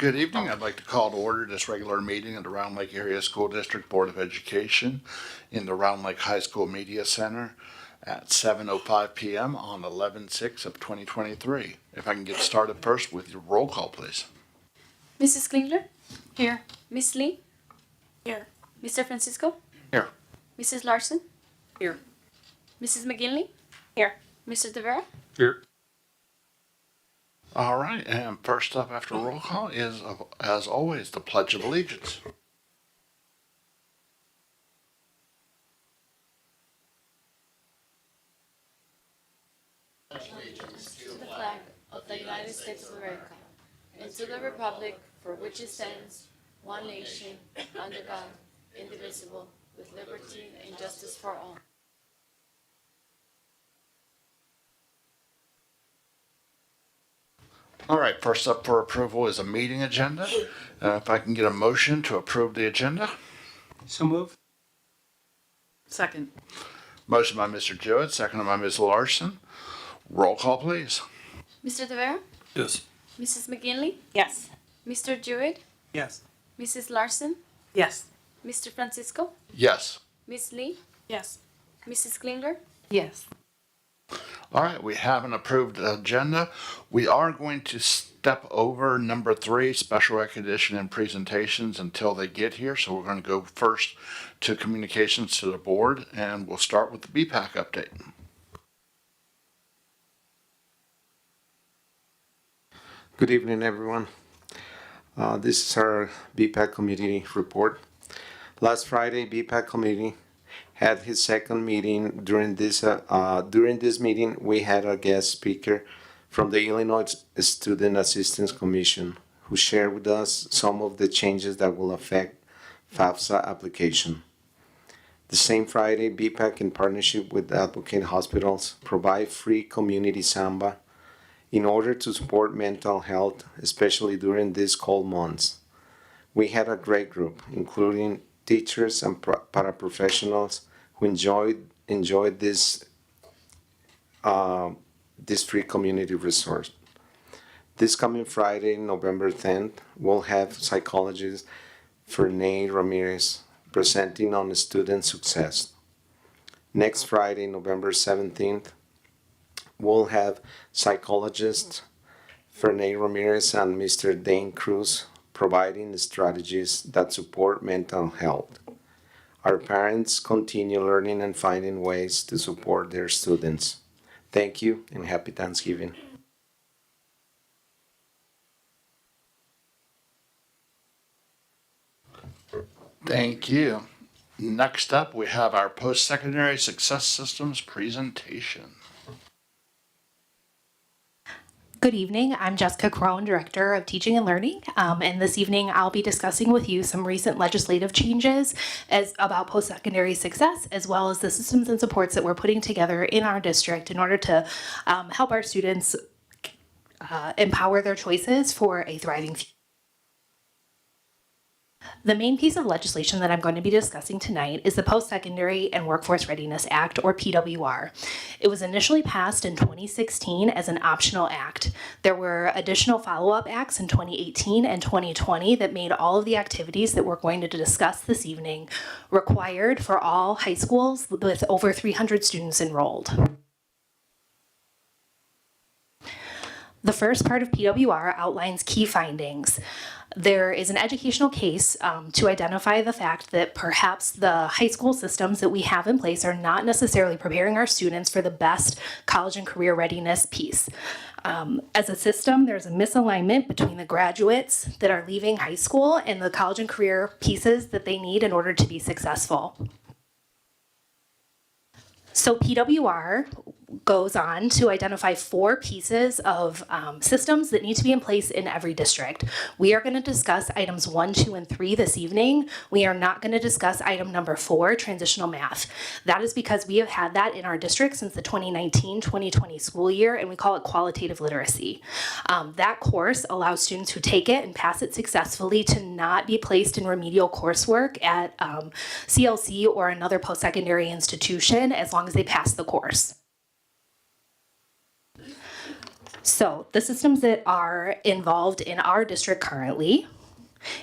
Good evening. I'd like to call to order this regular meeting of the Round Lake Area School District Board of Education in the Round Lake High School Media Center at 7:05 p.m. on 11/6 of 2023. If I can get started first with your roll call, please. Mrs. Klingler? Here. Miss Lee? Here. Mr. Francisco? Here. Mrs. Larson? Here. Mrs. McGinley? Here. Mr. Tavera? Here. All right, and first up after roll call is, as always, the Pledge of Allegiance. Allegiance to the flag of the United States of America and to the republic for which it stands, one nation, under God, indivisible, with liberty and justice for all. All right, first up for approval is a meeting agenda. If I can get a motion to approve the agenda. So move. Second. Motion by Mr. Jewett, seconded by Ms. Larson. Roll call, please. Mr. Tavera? Yes. Mrs. McGinley? Yes. Mr. Jewett? Yes. Mrs. Larson? Yes. Mr. Francisco? Yes. Miss Lee? Yes. Mrs. Klingler? Yes. All right, we have an approved agenda. We are going to step over number 3, special recognition and presentations, until they get here. So we're going to go first to communications to the board, and we'll start with the BPAC update. Good evening, everyone. This is our BPAC committee report. Last Friday, BPAC committee had his second meeting. During this meeting, we had a guest speaker from the Illinois Student Assistance Commission, who shared with us some of the changes that will affect FAFSA application. The same Friday, BPAC, in partnership with Advocate Hospitals, provide free community Samba in order to support mental health, especially during these cold months. We had a great group, including teachers and paraprofessionals who enjoyed this free community resource. This coming Friday, November 10th, we'll have psychologist Fernay Ramirez presenting on student success. Next Friday, November 17th, we'll have psychologist Fernay Ramirez and Mr. Dane Cruz providing strategies that support mental health. Our parents continue learning and finding ways to support their students. Thank you and happy Thanksgiving. Thank you. Next up, we have our post-secondary success systems presentation. Good evening. I'm Jessica Crone, Director of Teaching and Learning, and this evening I'll be discussing with you some recent legislative changes about post-secondary success, as well as the systems and supports that we're putting together in our district in order to help our students empower their choices for a thriving future. The main piece of legislation that I'm going to be discussing tonight is the Post-Secondary and Workforce Readiness Act, or PWR. It was initially passed in 2016 as an optional act. There were additional follow-up acts in 2018 and 2020 that made all of the activities that we're going to discuss this evening required for all high schools with over 300 students enrolled. The first part of PWR outlines key findings. There is an educational case to identify the fact that perhaps the high school systems that we have in place are not necessarily preparing our students for the best college and career readiness piece. As a system, there's a misalignment between the graduates that are leaving high school and the college and career pieces that they need in order to be successful. So PWR goes on to identify 4 pieces of systems that need to be in place in every district. We are going to discuss items 1, 2, and 3 this evening. We are not going to discuss item number 4, transitional math. That is because we have had that in our district since the 2019-2020 school year, and we call it qualitative literacy. That course allows students who take it and pass it successfully to not be placed in remedial coursework at CLC or another post-secondary institution as long as they pass the course. So the systems that are involved in our district currently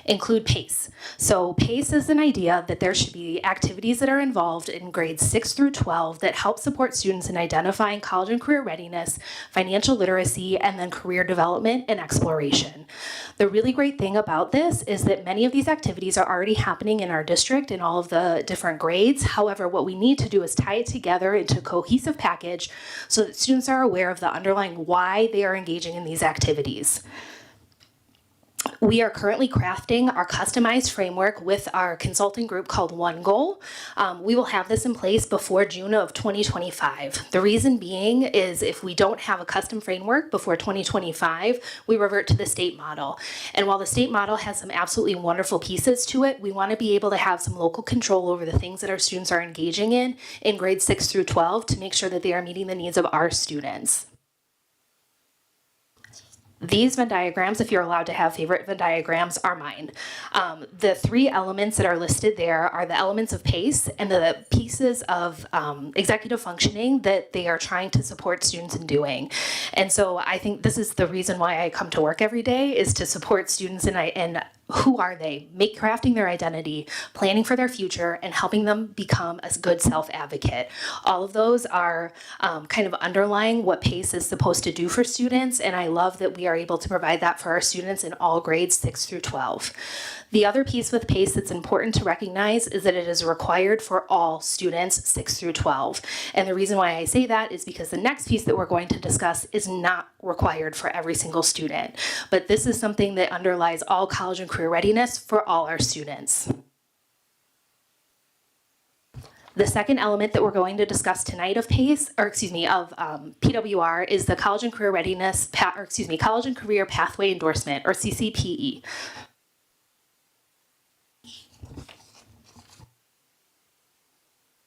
include PACE. So PACE is an idea that there should be activities that are involved in grades 6 through 12 that help support students in identifying college and career readiness, financial literacy, and then career development and exploration. The really great thing about this is that many of these activities are already happening in our district in all of the different grades. However, what we need to do is tie it together into a cohesive package so that students are aware of the underlying why they are engaging in these activities. We are currently crafting our customized framework with our consulting group called One Goal. We will have this in place before June of 2025. The reason being is if we don't have a custom framework before 2025, we revert to the state model. And while the state model has some absolutely wonderful pieces to it, we want to be able to have some local control over the things that our students are engaging in grades 6 through 12 to make sure that they are meeting the needs of our students. These Venn diagrams, if you're allowed to have favorite Venn diagrams, are mine. The three elements that are listed there are the elements of PACE and the pieces of executive functioning that they are trying to support students in doing. And so I think this is the reason why I come to work every day, is to support students and who are they, crafting their identity, planning for their future, and helping them become a good self-advocate. All of those are kind of underlying what PACE is supposed to do for students, and I love that we are able to provide that for our students in all grades 6 through 12. The other piece with PACE that's important to recognize is that it is required for all students 6 through 12. And the reason why I say that is because the next piece that we're going to discuss is not required for every single student. But this is something that underlies all college and career readiness for all our students. The second element that we're going to discuss tonight of PACE, or excuse me, of PWR is the College and Career Readiness, College and Career Pathway Endorsement, or CCPE.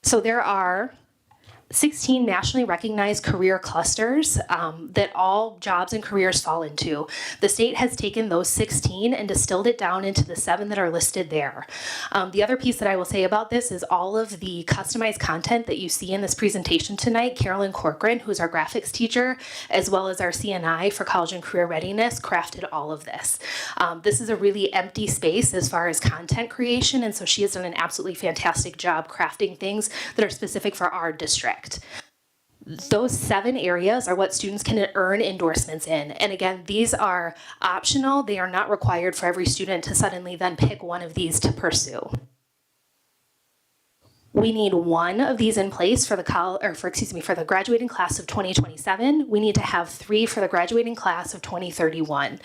So there are 16 nationally recognized career clusters that all jobs and careers fall into. The state has taken those 16 and distilled it down into the 7 that are listed there. The other piece that I will say about this is all of the customized content that you see in this presentation tonight. Carolyn Corcoran, who's our graphics teacher, as well as our CNI for College and Career Readiness, crafted all of this. This is a really empty space as far as content creation, and so she has done an absolutely fantastic job crafting things that are specific for our district. Those 7 areas are what students can earn endorsements in. And again, these are optional. They are not required for every student to suddenly then pick one of these to pursue. We need 1 of these in place for the graduating class of 2027. We need to have 3 for the graduating class of 2031.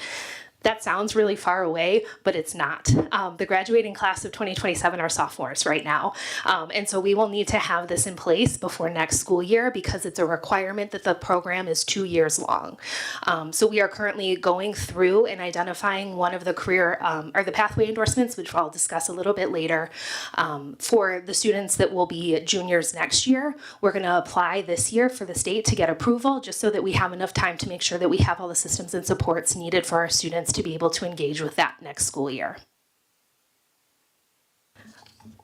That sounds really far away, but it's not. The graduating class of 2027 are sophomores right now. And so we will need to have this in place before next school year because it's a requirement that the program is 2 years long. So we are currently going through and identifying one of the career or the pathway endorsements, which I'll discuss a little bit later. For the students that will be juniors next year, we're going to apply this year for the state to get approval just so that we have enough time to make sure that we have all the systems and supports needed for our students to be able to engage with that next school year.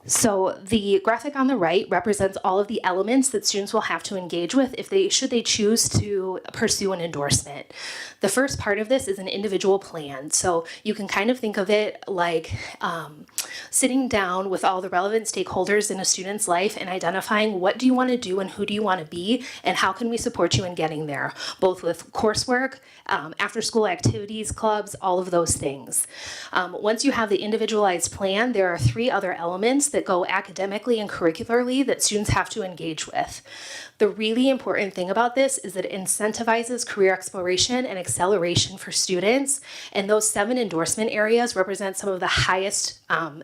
So the graphic on the right represents all of the elements that students will have to engage with should they choose to pursue an endorsement. The first part of this is an individual plan. So you can kind of think of it like sitting down with all the relevant stakeholders in a student's life and identifying what do you want to do and who do you want to be and how can we support you in getting there, both with coursework, after school activities, clubs, all of those things. Once you have the individualized plan, there are 3 other elements that go academically and curricularly that students have to engage with. The really important thing about this is that it incentivizes career exploration and acceleration for students, and those 7 endorsement areas represent some of the highest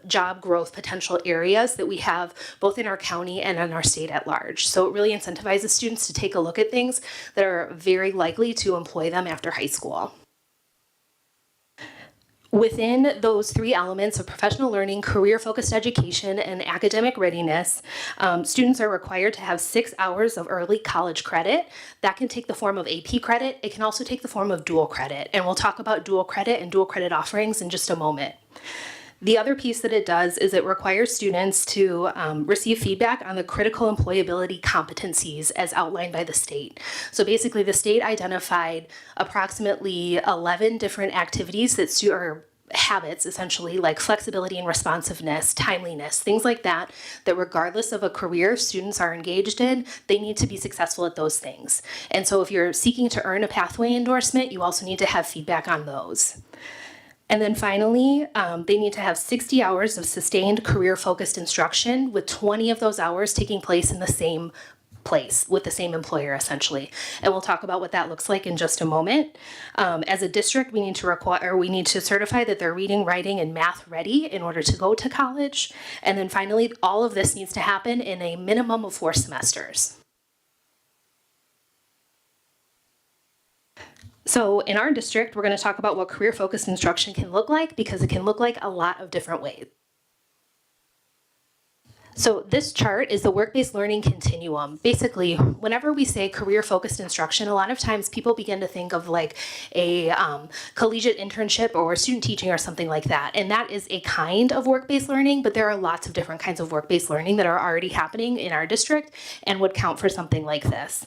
job growth potential areas that we have both in our county and in our state at large. So it really incentivizes students to take a look at things that are very likely to employ them after high school. Within those 3 elements of professional learning, career-focused education, and academic readiness, students are required to have 6 hours of early college credit. That can take the form of AP credit. It can also take the form of dual credit, and we'll talk about dual credit and dual credit offerings in just a moment. The other piece that it does is it requires students to receive feedback on the critical employability competencies as outlined by the state. So basically, the state identified approximately 11 different activities that or habits, essentially, like flexibility and responsiveness, timeliness, things like that, that regardless of a career students are engaged in, they need to be successful at those things. And so if you're seeking to earn a pathway endorsement, you also need to have feedback on those. And then finally, they need to have 60 hours of sustained career-focused instruction, with 20 of those hours taking place in the same place with the same employer, essentially. And we'll talk about what that looks like in just a moment. As a district, we need to certify that they're reading, writing, and math ready in order to go to college. And then finally, all of this needs to happen in a minimum of 4 semesters. So in our district, we're going to talk about what career-focused instruction can look like, because it can look like a lot of different ways. So this chart is the work-based learning continuum. Basically, whenever we say career-focused instruction, a lot of times people begin to think of like a collegiate internship or student teaching or something like that. And that is a kind of work-based learning, but there are lots of different kinds of work-based learning that are already happening in our district and would count for something like this.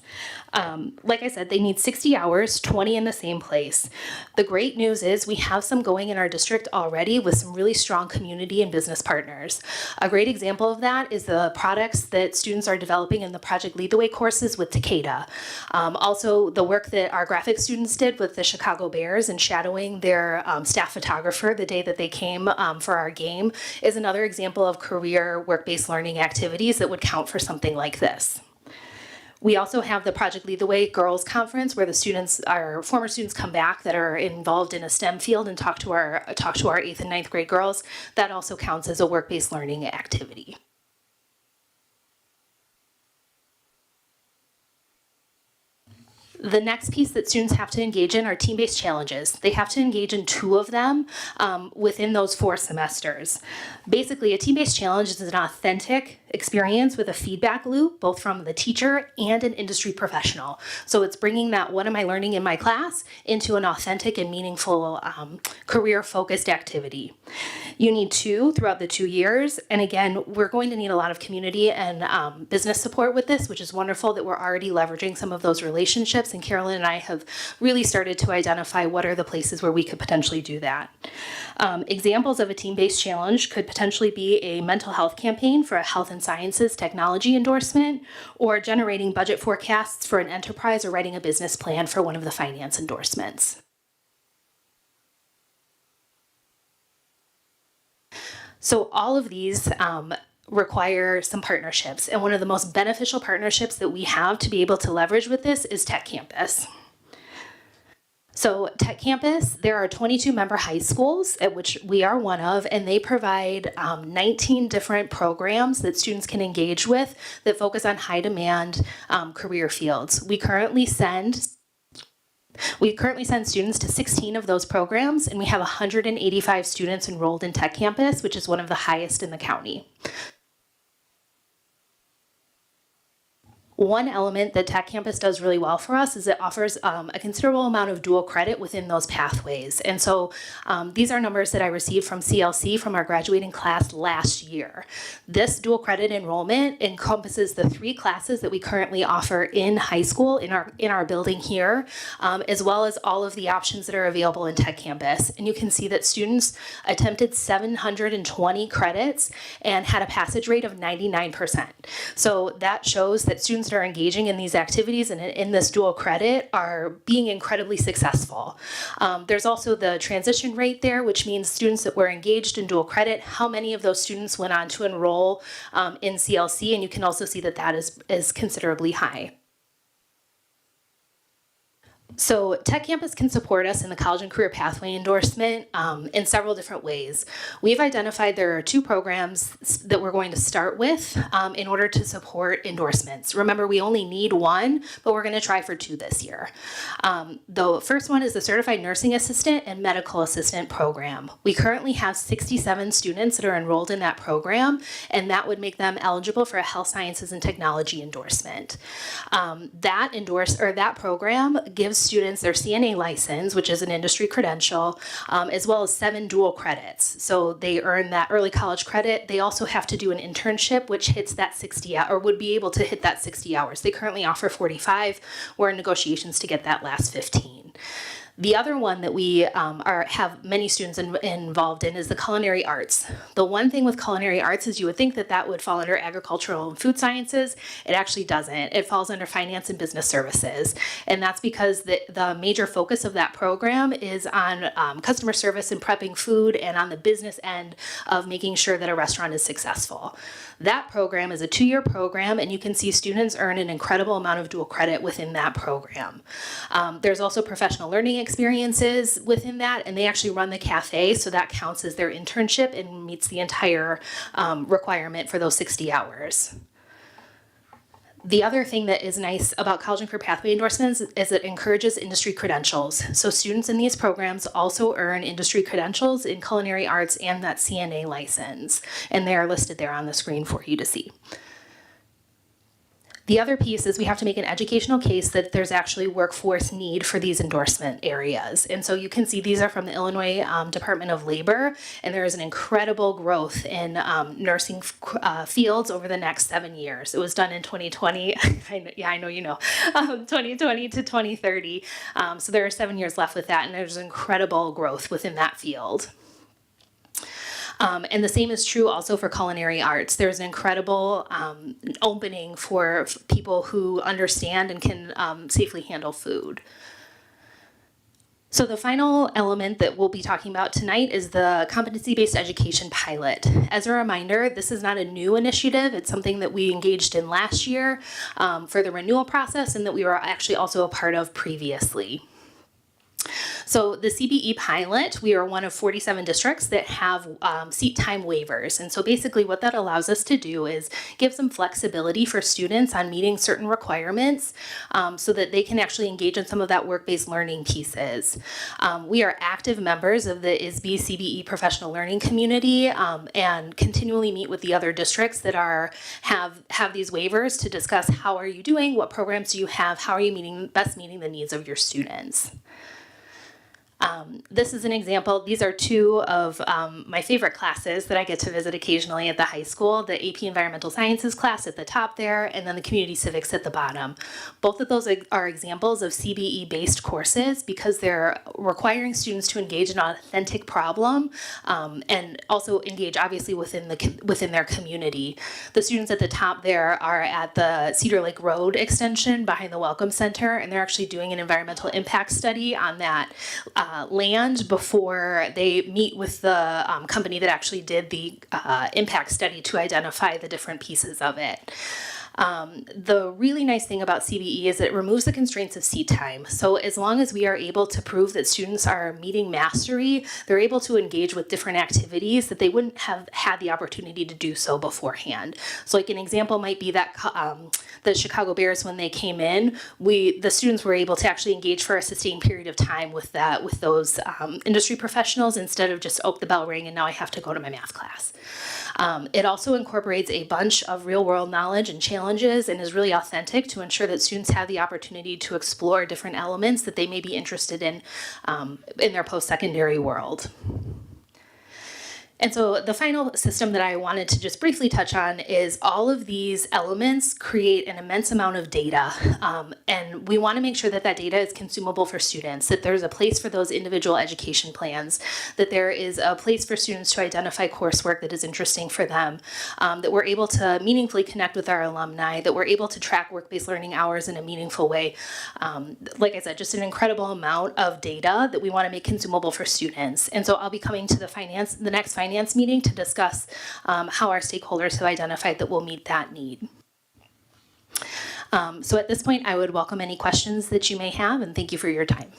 Like I said, they need 60 hours, 20 in the same place. The great news is we have some going in our district already with some really strong community and business partners. A great example of that is the products that students are developing in the Project Lead the Way courses with Takeda. Also, the work that our graphic students did with the Chicago Bears and shadowing their staff photographer the day that they came for our game is another example of career work-based learning activities that would count for something like this. We also have the Project Lead the Way Girls Conference, where the students, our former students, come back that are involved in a STEM field and talk to our 8th and 9th grade girls. That also counts as a work-based learning activity. The next piece that students have to engage in are team-based challenges. They have to engage in 2 of them within those 4 semesters. Basically, a team-based challenge is an authentic experience with a feedback loop, both from the teacher and an industry professional. So it's bringing that what am I learning in my class into an authentic and meaningful career-focused activity. You need 2 throughout the 2 years. And again, we're going to need a lot of community and business support with this, which is wonderful that we're already leveraging some of those relationships. And Carolyn and I have really started to identify what are the places where we could potentially do that. Examples of a team-based challenge could potentially be a mental health campaign for a health and sciences technology endorsement, or generating budget forecasts for an enterprise, or writing a business plan for one of the finance endorsements. So all of these require some partnerships, and one of the most beneficial partnerships that we have to be able to leverage with this is Tech Campus. So Tech Campus, there are 22 member high schools, at which we are one of, and they provide 19 different programs that students can engage with that focus on high demand career fields. We currently send students to 16 of those programs, and we have 185 students enrolled in Tech Campus, which is one of the highest in the county. One element that Tech Campus does really well for us is it offers a considerable amount of dual credit within those pathways. And so these are numbers that I received from CLC from our graduating class last year. This dual credit enrollment encompasses the 3 classes that we currently offer in high school in our building here, as well as all of the options that are available in Tech Campus. And you can see that students attempted 720 credits and had a passage rate of 99%. So that shows that students that are engaging in these activities and in this dual credit are being incredibly successful. There's also the transition rate there, which means students that were engaged in dual credit, how many of those students went on to enroll in CLC, and you can also see that that is considerably high. So Tech Campus can support us in the college and career pathway endorsement in several different ways. We've identified there are 2 programs that we're going to start with in order to support endorsements. Remember, we only need 1, but we're going to try for 2 this year. The first one is the Certified Nursing Assistant and Medical Assistant program. We currently have 67 students that are enrolled in that program, and that would make them eligible for a health sciences and technology endorsement. That program gives students their CNA license, which is an industry credential, as well as 7 dual credits. So they earn that early college credit. They also have to do an internship, which hits that 60 or would be able to hit that 60 hours. They currently offer 45. We're in negotiations to get that last 15. The other one that we have many students involved in is the culinary arts. The one thing with culinary arts is you would think that that would fall under agricultural and food sciences. It actually doesn't. It falls under finance and business services. And that's because the major focus of that program is on customer service and prepping food, and on the business end of making sure that a restaurant is successful. That program is a 2-year program, and you can see students earn an incredible amount of dual credit within that program. There's also professional learning experiences within that, and they actually run the cafe, so that counts as their internship and meets the entire requirement for those 60 hours. The other thing that is nice about College and Career Pathway endorsements is it encourages industry credentials. So students in these programs also earn industry credentials in culinary arts and that CNA license, and they are listed there on the screen for you to see. The other piece is we have to make an educational case that there's actually workforce need for these endorsement areas. And so you can see these are from the Illinois Department of Labor, and there is an incredible growth in nursing fields over the next 7 years. It was done in 2020. I know you know, 2020 to 2030. So there are 7 years left with that, and there's incredible growth within that field. And the same is true also for culinary arts. There's an incredible opening for people who understand and can safely handle food. So the final element that we'll be talking about tonight is the competency-based education pilot. As a reminder, this is not a new initiative. It's something that we engaged in last year for the renewal process, and that we were actually also a part of previously. So the CBE pilot, we are one of 47 districts that have seat time waivers. And so basically what that allows us to do is give some flexibility for students on meeting certain requirements so that they can actually engage in some of that work-based learning pieces. We are active members of the ISB CBE professional learning community and continually meet with the other districts that have these waivers to discuss how are you doing, what programs do you have, how are you best meeting the needs of your students. This is an example. These are 2 of my favorite classes that I get to visit occasionally at the high school, the AP Environmental Sciences class at the top there, and then the Community Civics at the bottom. Both of those are examples of CBE-based courses because they're requiring students to engage in an authentic problem and also engage obviously within their community. The students at the top there are at the Cedar Lake Road extension behind the Welcome Center, and they're actually doing an environmental impact study on that land before they meet with the company that actually did the impact study to identify the different pieces of it. The really nice thing about CBE is it removes the constraints of seat time. So as long as we are able to prove that students are meeting mastery, they're able to engage with different activities that they wouldn't have had the opportunity to do so beforehand. So like an example might be that the Chicago Bears, when they came in, the students were able to actually engage for a sustained period of time with those industry professionals instead of just, oh, the bell rang and now I have to go to my math class. It also incorporates a bunch of real world knowledge and challenges and is really authentic to ensure that students have the opportunity to explore different elements that they may be interested in their post-secondary world. And so the final system that I wanted to just briefly touch on is all of these elements create an immense amount of data. And we want to make sure that that data is consumable for students, that there's a place for those individual education plans, that there is a place for students to identify coursework that is interesting for them, that we're able to meaningfully connect with our alumni, that we're able to track work-based learning hours in a meaningful way. Like I said, just an incredible amount of data that we want to make consumable for students. And so I'll be coming to the next finance meeting to discuss how our stakeholders have identified that we'll meet that need. So at this point, I would welcome any questions that you may have, and thank you for your time.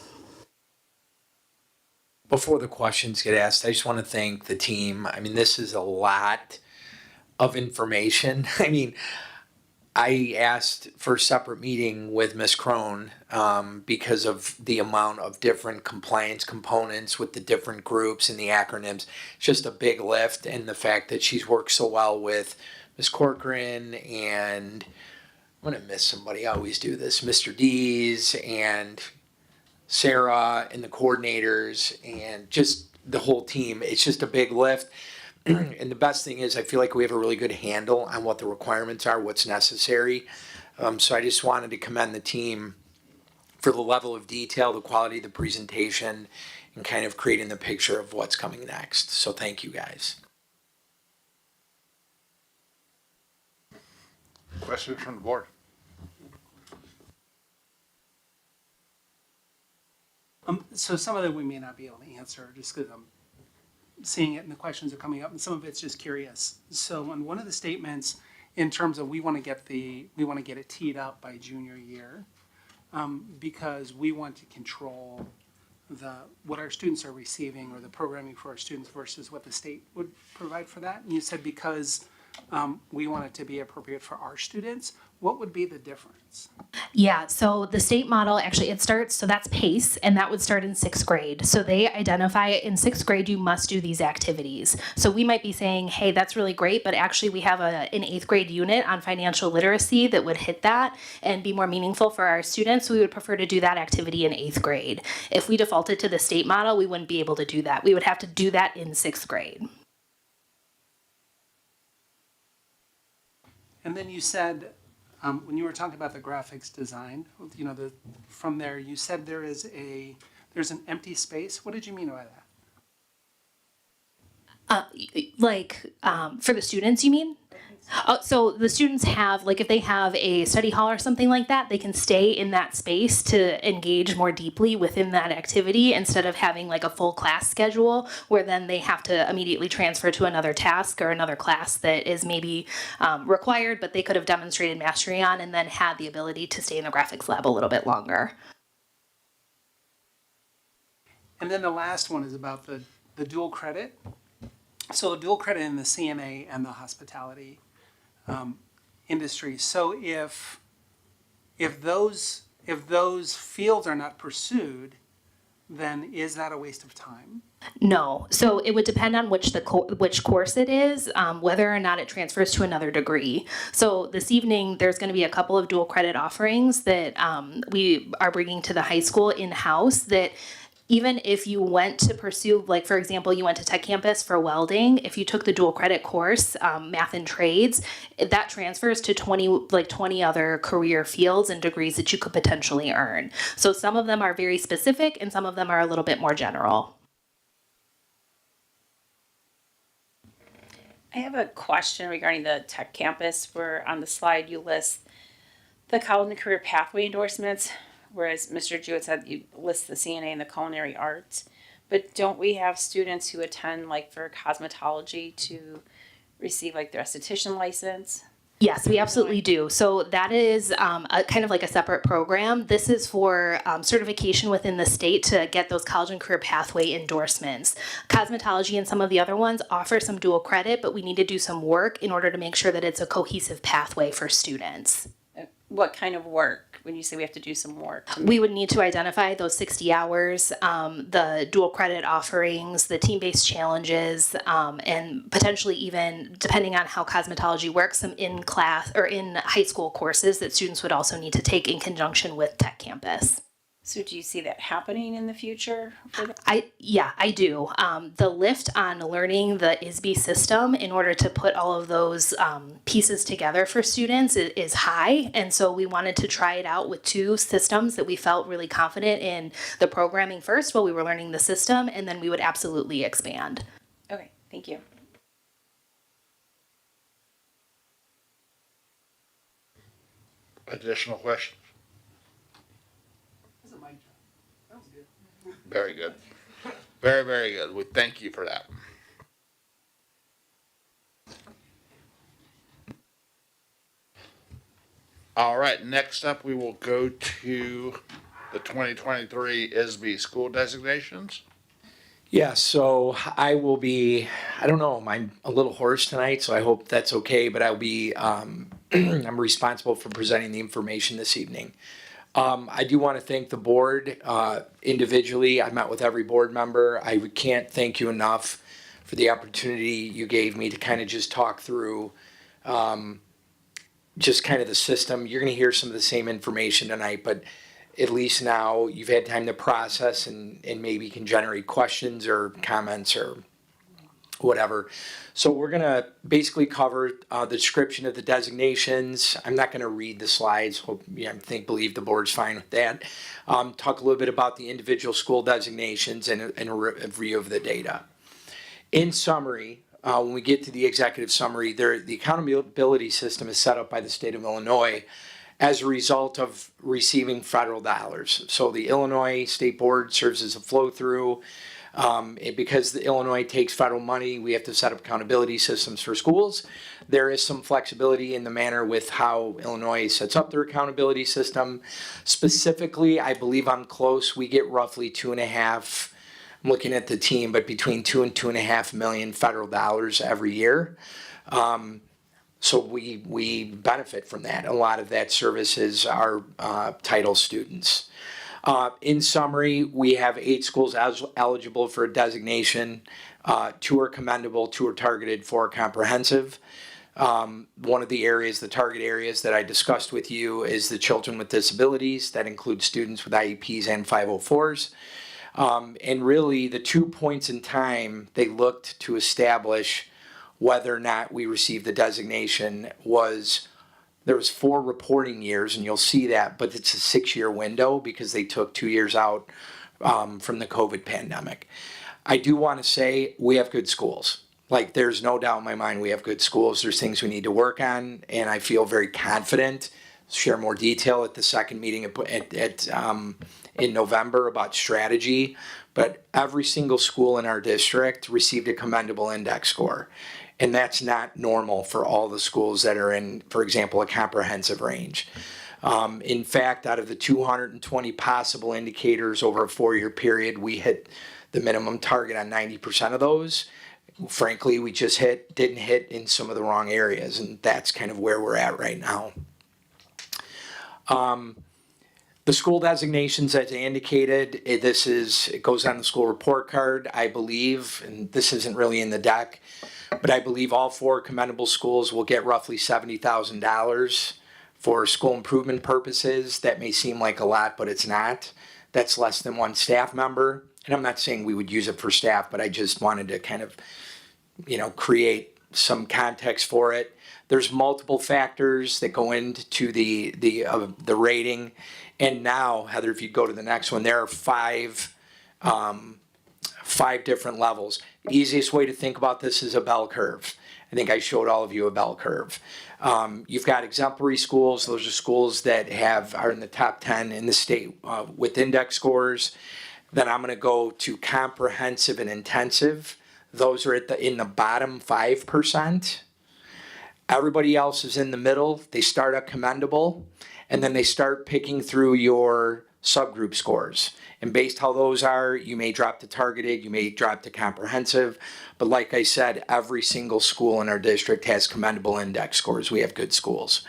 Before the questions get asked, I just want to thank the team. I mean, this is a lot of information. I mean, I asked for a separate meeting with Ms. Crone because of the amount of different compliance components with the different groups and the acronyms. It's just a big lift, and the fact that she's worked so well with Ms. Corcoran and I'm going to miss somebody. I always do this. Mr. Dees and Sarah and the coordinators and just the whole team. It's just a big lift. And the best thing is I feel like we have a really good handle on what the requirements are, what's necessary. So I just wanted to commend the team for the level of detail, the quality of the presentation, and kind of creating the picture of what's coming next. So thank you guys. Questions from the board? So some of them we may not be able to answer just because I'm seeing it and the questions are coming up, and some of it's just curious. So on one of the statements, in terms of we want to get it teed up by junior year, because we want to control what our students are receiving or the programming for our students versus what the state would provide for that. And you said because we want it to be appropriate for our students. What would be the difference? Yeah, so the state model actually it starts, so that's PACE, and that would start in sixth grade. So they identify in sixth grade you must do these activities. So we might be saying, hey, that's really great, but actually we have an eighth grade unit on financial literacy that would hit that and be more meaningful for our students. We would prefer to do that activity in eighth grade. If we defaulted to the state model, we wouldn't be able to do that. We would have to do that in sixth grade. And then you said, when you were talking about the graphics design, from there, you said there's an empty space. What did you mean by that? For the students, you mean? So the students have, if they have a study hall or something like that, they can stay in that space to engage more deeply within that activity instead of having a full class schedule where then they have to immediately transfer to another task or another class that is maybe required, but they could have demonstrated mastery on and then had the ability to stay in the graphics lab a little bit longer. And then the last one is about the dual credit. So the dual credit in the CNA and the hospitality industry. So if those fields are not pursued, then is that a waste of time? No. So it would depend on which course it is, whether or not it transfers to another degree. So this evening, there's going to be a couple of dual credit offerings that we are bringing to the high school in-house that even if you went to pursue, for example, you went to Tech Campus for welding, if you took the dual credit course, math and trades, that transfers to 20 other career fields and degrees that you could potentially earn. So some of them are very specific and some of them are a little bit more general. I have a question regarding the Tech Campus where on the slide you list the college and career pathway endorsements, whereas Mr. Jewett said you list the CNA and the culinary arts. But don't we have students who attend for cosmetology to receive the esthetician license? Yes, we absolutely do. So that is a kind of a separate program. This is for certification within the state to get those college and career pathway endorsements. Cosmetology and some of the other ones offer some dual credit, but we need to do some work in order to make sure that it's a cohesive pathway for students. What kind of work? When you say we have to do some work? We would need to identify those 60 hours, the dual credit offerings, the team-based challenges, and potentially even, depending on how cosmetology works, some in-class or in high school courses that students would also need to take in conjunction with Tech Campus. So do you see that happening in the future? I do. The lift on learning the ISB system in order to put all of those pieces together for students is high. And so we wanted to try it out with two systems that we felt really confident in the programming first while we were learning the system, and then we would absolutely expand. Okay, thank you. Additional questions? That's a mic drop. That was good. Very good. Very, very good. We thank you for that. All right, next up we will go to the 2023 ISB school designations. Yeah, so I don't know, I'm a little hoarse tonight, so I hope that's okay, but I'll be, I'm responsible for presenting the information this evening. I do want to thank the board individually. I met with every board member. I can't thank you enough for the opportunity you gave me to kind of just talk through just kind of the system. You're going to hear some of the same information tonight, but at least now you've had time to process and maybe can generate questions or comments or whatever. So we're gonna basically cover the description of the designations. I'm not gonna read the slides. Believe the board's fine with that. Talk a little bit about the individual school designations and a review of the data. In summary, when we get to the executive summary, the accountability system is set up by the state of Illinois as a result of receiving federal dollars. So the Illinois State Board serves as a flow through. Because the Illinois takes federal money, we have to set up accountability systems for schools. There is some flexibility in the manner with how Illinois sets up their accountability system. Specifically, I believe I'm close. We get roughly 2.5, I'm looking at the team, but between 2 and 2.5 million federal dollars every year. So we benefit from that. A lot of that services are title students. In summary, we have 8 schools eligible for a designation. 2 are commendable, 2 are targeted, 4 are comprehensive. One of the areas, the target areas that I discussed with you is the children with disabilities. That includes students with IEPs and 504s. And really the 2 points in time they looked to establish whether or not we received the designation was there was 4 reporting years, and you'll see that, but it's a 6-year window because they took 2 years out from the COVID pandemic. I do want to say we have good schools. Like, there's no doubt in my mind we have good schools. There's things we need to work on, and I feel very confident. Share more detail at the second meeting in November about strategy. But every single school in our district received a commendable index score. And that's not normal for all the schools that are in, for example, a comprehensive range. In fact, out of the 220 possible indicators over a 4-year period, we hit the minimum target on 90% of those. Frankly, we just didn't hit in some of the wrong areas, and that's kind of where we're at right now. The school designations, as I indicated, it goes on the school report card, I believe, and this isn't really in the deck, but I believe all 4 commendable schools will get roughly $70,000 for school improvement purposes. That may seem like a lot, but it's not. That's less than 1 staff member. And I'm not saying we would use it for staff, but I just wanted to kind of, create some context for it. There's multiple factors that go into the rating. And now, Heather, if you go to the next one, there are 5 different levels. The easiest way to think about this is a bell curve. I think I showed all of you a bell curve. You've got exemplary schools. Those are schools that are in the top 10 in the state with index scores. Then I'm going to go to comprehensive and intensive. Those are in the bottom 5%. Everybody else is in the middle. They start at commendable, and then they start picking through your subgroup scores. And based how those are, you may drop to targeted, you may drop to comprehensive. But like I said, every single school in our district has commendable index scores. We have good schools.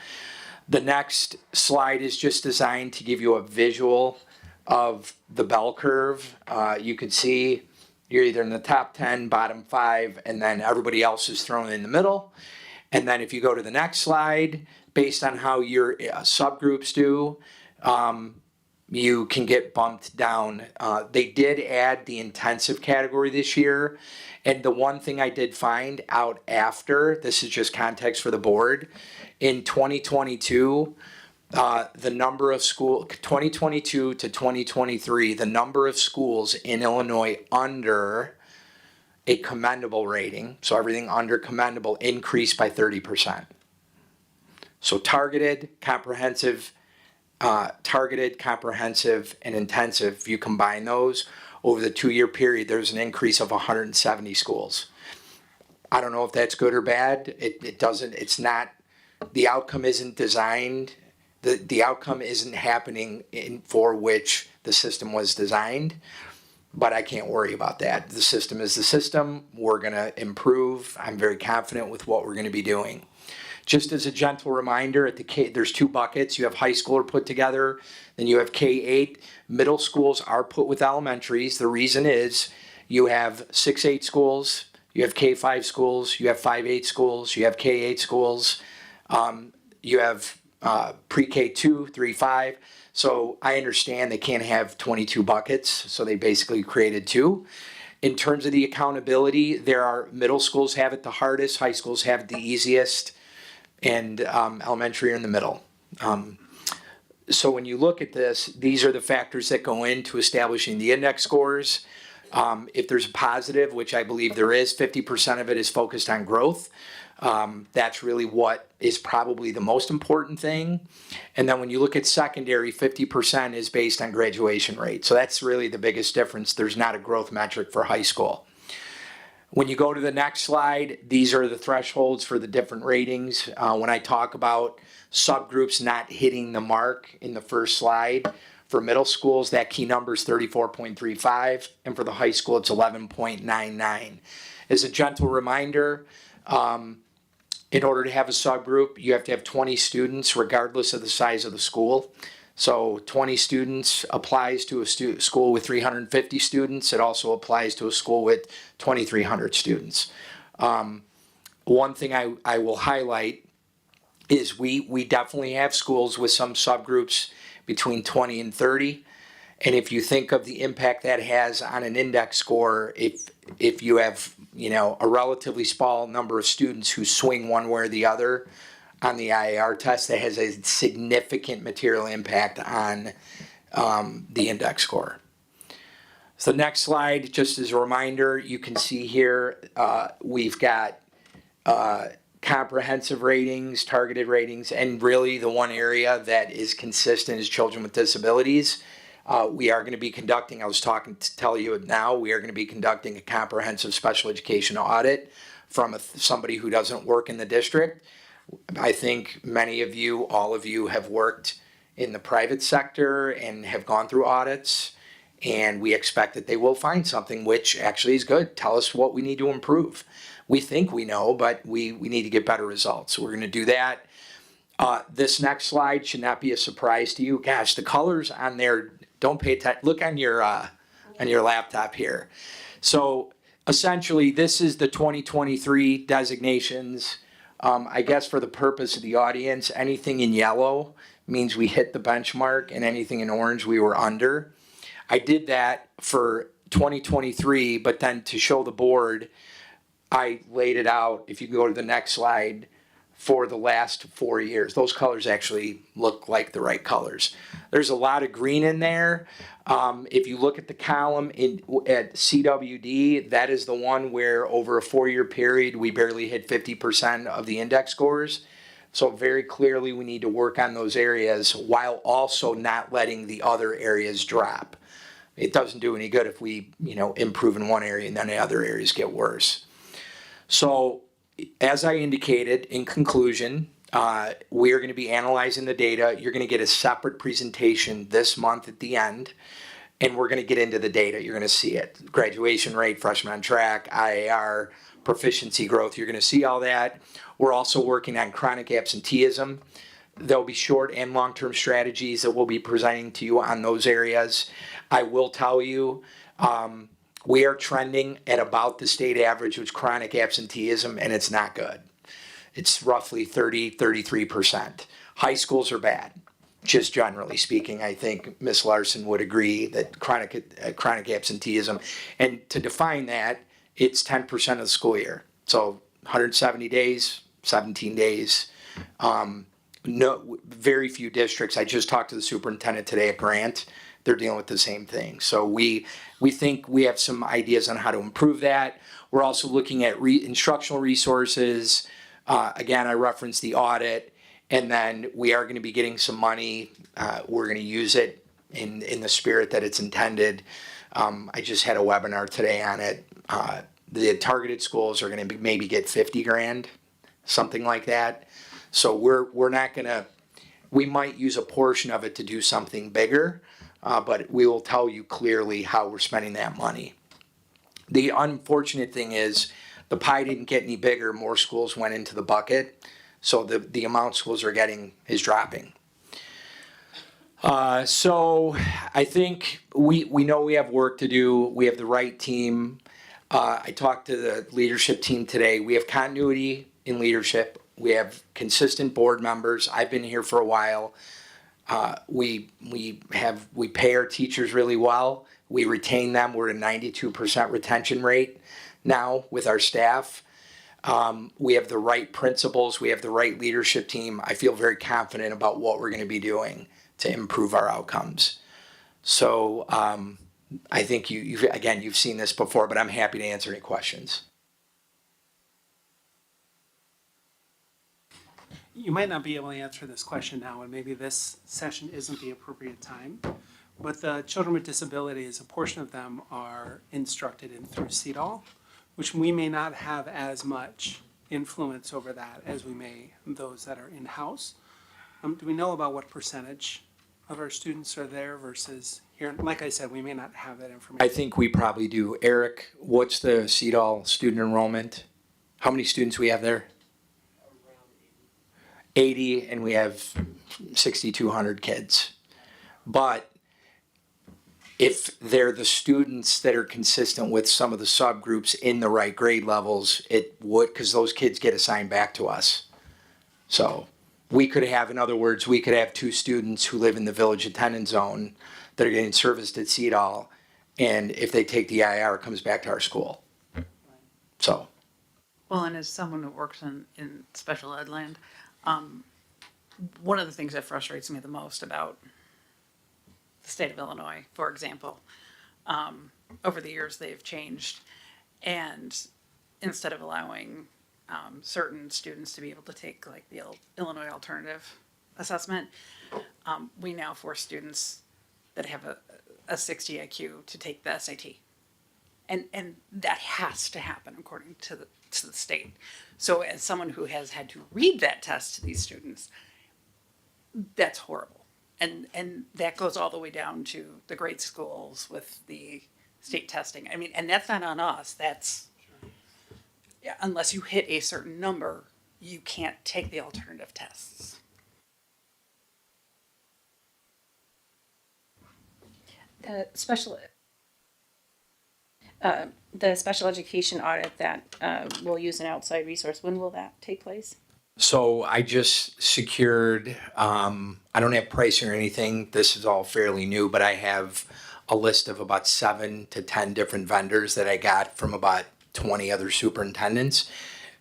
The next slide is just designed to give you a visual of the bell curve. You could see you're either in the top 10, bottom 5, and then everybody else is thrown in the middle. And then if you go to the next slide, based on how your subgroups do, you can get bumped down. They did add the intensive category this year. And the one thing I did find out after, this is just context for the board, in 2022, the number of 2022 to 2023, the number of schools in Illinois under a commendable rating, so everything under commendable, increased by 30%. So targeted, comprehensive, and intensive, if you combine those, over the 2-year period, there's an increase of 170 schools. I don't know if that's good or bad. It's not, the outcome isn't designed, the outcome isn't happening for which the system was designed, but I can't worry about that. The system is the system. We're gonna improve. I'm very confident with what we're gonna be doing. Just as a gentle reminder, there's 2 buckets. You have high school are put together, then you have K-8. Middle schools are put with elementaries. The reason is you have 6-8 schools, you have K-5 schools, you have 5-8 schools, you have K-8 schools, you have pre-K 2, 3, 5. So I understand they can't have 22 buckets, so they basically created two. In terms of the accountability, there are middle schools have it the hardest, high schools have it the easiest, and elementary are in the middle. So when you look at this, these are the factors that go into establishing the index scores. If there's a positive, which I believe there is, 50% of it is focused on growth. That's really what is probably the most important thing. And then when you look at secondary, 50% is based on graduation rate. So that's really the biggest difference. There's not a growth metric for high school. When you go to the next slide, these are the thresholds for the different ratings. When I talk about subgroups not hitting the mark in the first slide, for middle schools, that key number is 34.35, and for the high school, it's 11.99. As a gentle reminder, in order to have a subgroup, you have to have 20 students regardless of the size of the school. So 20 students applies to a school with 350 students. It also applies to a school with 2,300 students. One thing I will highlight is we definitely have schools with some subgroups between 20 and 30. And if you think of the impact that has on an index score, if you have, a relatively small number of students who swing one way or the other on the IAR test, that has a significant material impact on the index score. So next slide, just as a reminder, you can see here we've got comprehensive ratings, targeted ratings, and really the one area that is consistent is children with disabilities. We are going to be conducting, I was talking to tell you now, we are going to be conducting a comprehensive special education audit from somebody who doesn't work in the district. I think many of you, all of you have worked in the private sector and have gone through audits, and we expect that they will find something which actually is good. Tell us what we need to improve. We think we know, but we need to get better results. So we're going to do that. This next slide should not be a surprise to you. Gosh, the colors on there, don't pay attention. Look on your laptop here. So essentially, this is the 2023 designations. I guess for the purpose of the audience, anything in yellow means we hit the benchmark, and anything in orange we were under. I did that for 2023, but then to show the board, I laid it out, if you go to the next slide, for the last 4 years. Those colors actually look like the right colors. There's a lot of green in there. If you look at the column at CWD, that is the one where over a 4-year period, we barely hit 50% of the index scores. So very clearly we need to work on those areas while also not letting the other areas drop. It doesn't do any good if we, improve in one area and then the other areas get worse. So as I indicated, in conclusion, we are going to be analyzing the data. You're going to get a separate presentation this month at the end, and we're going to get into the data. You're going to see it. Graduation rate, freshman on track, IAR, proficiency growth. You're going to see all that. We're also working on chronic absenteeism. There'll be short and long-term strategies that we'll be presenting to you on those areas. I will tell you, we are trending at about the state average with chronic absenteeism, and it's not good. It's roughly 33%. High schools are bad, just generally speaking. I think Ms. Larson would agree that chronic absenteeism, and to define that, it's 10% of the school year. So 170 days, 17 days. No, very few districts. I just talked to the superintendent today at Grant. They're dealing with the same thing. So we think we have some ideas on how to improve that. We're also looking at instructional resources. Again, I referenced the audit, and then we are going to be getting some money. We're going to use it in the spirit that it's intended. I just had a webinar today on it. The targeted schools are going to maybe get 50 grand, something like that. So we're not going to. We might use a portion of it to do something bigger. But we will tell you clearly how we're spending that money. The unfortunate thing is the pie didn't get any bigger. More schools went into the bucket. So the amount schools are getting is dropping. So I think we know we have work to do. We have the right team. I talked to the leadership team today. We have continuity in leadership. We have consistent board members. I've been here for a while. We pay our teachers really well. We retain them. We're at a 92% retention rate now with our staff. We have the right principals. We have the right leadership team. I feel very confident about what we're going to be doing to improve our outcomes. So I think you've seen this before, but I'm happy to answer any questions. You might not be able to answer this question now, and maybe this session isn't the appropriate time. But the children with disabilities, a portion of them are instructed in through CEDAL, which we may not have as much influence over that as we may those that are in-house. Do we know about what percentage of our students are there versus here? Like I said, we may not have that information. I think we probably do. Eric, what's the CEDAL student enrollment? How many students we have there? 80, and we have 6,200 kids. But if they're the students that are consistent with some of the subgroups in the right grade levels, it would, because those kids get assigned back to us. So we could have, in other words, we could have 2 students who live in the village attendance zone that are getting serviced at CEDAL, and if they take the IR, it comes back to our school. So. Well, and as someone who works in special ed land, one of the things that frustrates me the most about the state of Illinois, for example, over the years they've changed, and instead of allowing certain students to be able to take like the Illinois alternative assessment, we now force students that have a 60 IQ to take the SAT. And that has to happen according to the state. So as someone who has had to read that test to these students, that's horrible. And that goes all the way down to the grade schools with the state testing. I mean, and that's not on us. That's, yeah, unless you hit a certain number, you can't take the alternative tests. The special education audit that will use an outside resource, when will that take place? So I just secured, I don't have pricing or anything. This is all fairly new, but I have a list of about 7 to 10 different vendors that I got from about 20 other superintendents.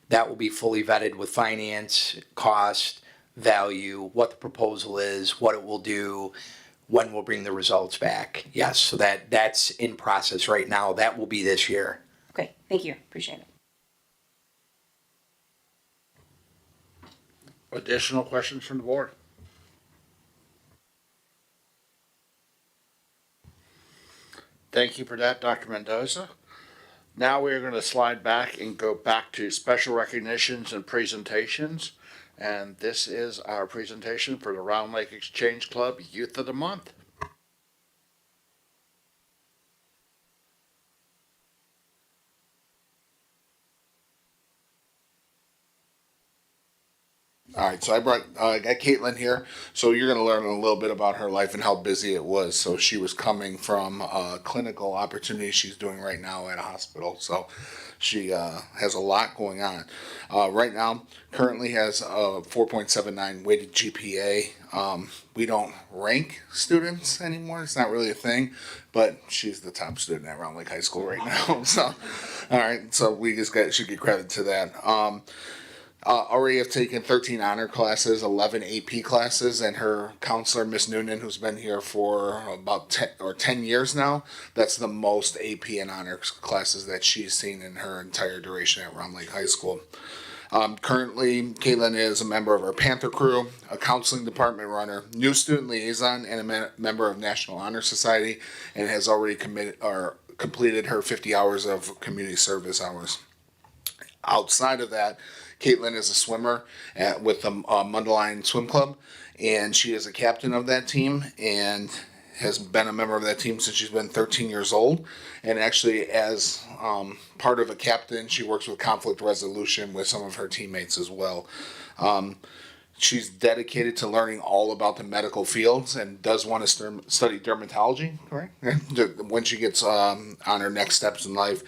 That will be fully vetted with finance, cost, value, what the proposal is, what it will do, when we'll bring the results back. Yes, so that's in process right now. That will be this year. Okay, thank you, appreciate it. Additional questions from the board? Thank you for that, Dr. Mendoza. Now we're going to slide back and go back to special recognitions and presentations. And this is our presentation for the Round Lake Exchange Club Youth of the Month. All right, so I got Caitlin here. So you're going to learn a little bit about her life and how busy it was. So she was coming from a clinical opportunity she's doing right now at a hospital. So she has a lot going on. Right now, currently has a 4.79 weighted GPA. We don't rank students anymore. It's not really a thing, but she's the top student at Round Lake High School right now. So, all right, so we just should get credit to that. Already have taken 13 honor classes, 11 AP classes, and her counselor, Miss Noonan, who's been here for about 10 years now, that's the most AP and honor classes that she's seen in her entire duration at Round Lake High School. Currently, Caitlin is a member of our Panther Crew, a counseling department runner, new student liaison, and a member of National Honor Society, and has already completed her 50 hours of community service hours. Outside of that, Caitlin is a swimmer with the Mundelein Swim Club, and she is a captain of that team and has been a member of that team since she's been 13 years old. And actually, as part of a captain, she works with conflict resolution with some of her teammates as well. She's dedicated to learning all about the medical fields and does want to study dermatology, correct? When she gets on her next steps in life,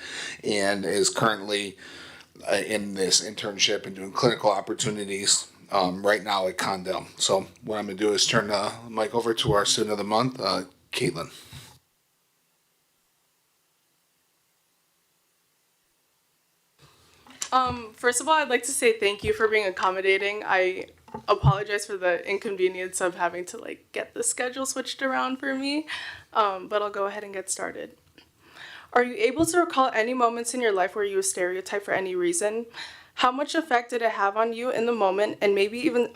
and is currently in this internship and doing clinical opportunities right now at Condell. So what I'm going to do is turn the mic over to our student of the month, Caitlin. First of all, I'd like to say thank you for being accommodating. I apologize for the inconvenience of having to get the schedule switched around for me, but I'll go ahead and get started. Are you able to recall any moments in your life where you were stereotyped for any reason? How much effect did it have on you in the moment, and maybe even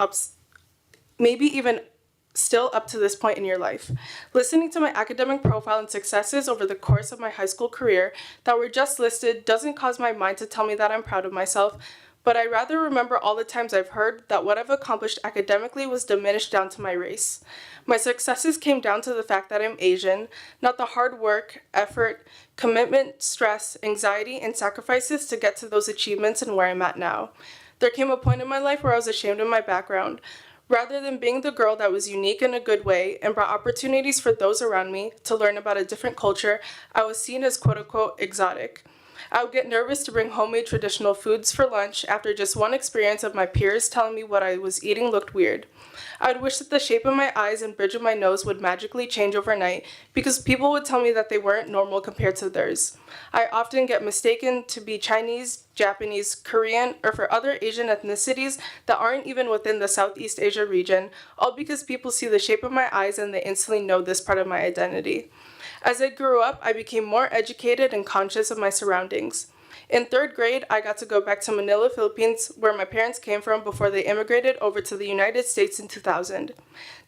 still up to this point in your life? Listening to my academic profile and successes over the course of my high school career that were just listed doesn't cause my mind to tell me that I'm proud of myself, but I rather remember all the times I've heard that what I've accomplished academically was diminished down to my race. My successes came down to the fact that I'm Asian, not the hard work, effort, commitment, stress, anxiety, and sacrifices to get to those achievements and where I'm at now. There came a point in my life where I was ashamed of my background. Rather than being the girl that was unique in a good way and brought opportunities for those around me to learn about a different culture, I was seen as quote-unquote exotic. I would get nervous to bring homemade traditional foods for lunch after just one experience of my peers telling me what I was eating looked weird. I would wish that the shape of my eyes and bridge of my nose would magically change overnight because people would tell me that they weren't normal compared to theirs. I often get mistaken to be Chinese, Japanese, Korean, or for other Asian ethnicities that aren't even within the Southeast Asia region, all because people see the shape of my eyes and they instantly know this part of my identity. As I grew up, I became more educated and conscious of my surroundings. In 3rd grade, I got to go back to Manila, Philippines, where my parents came from before they immigrated over to the United States in 2000.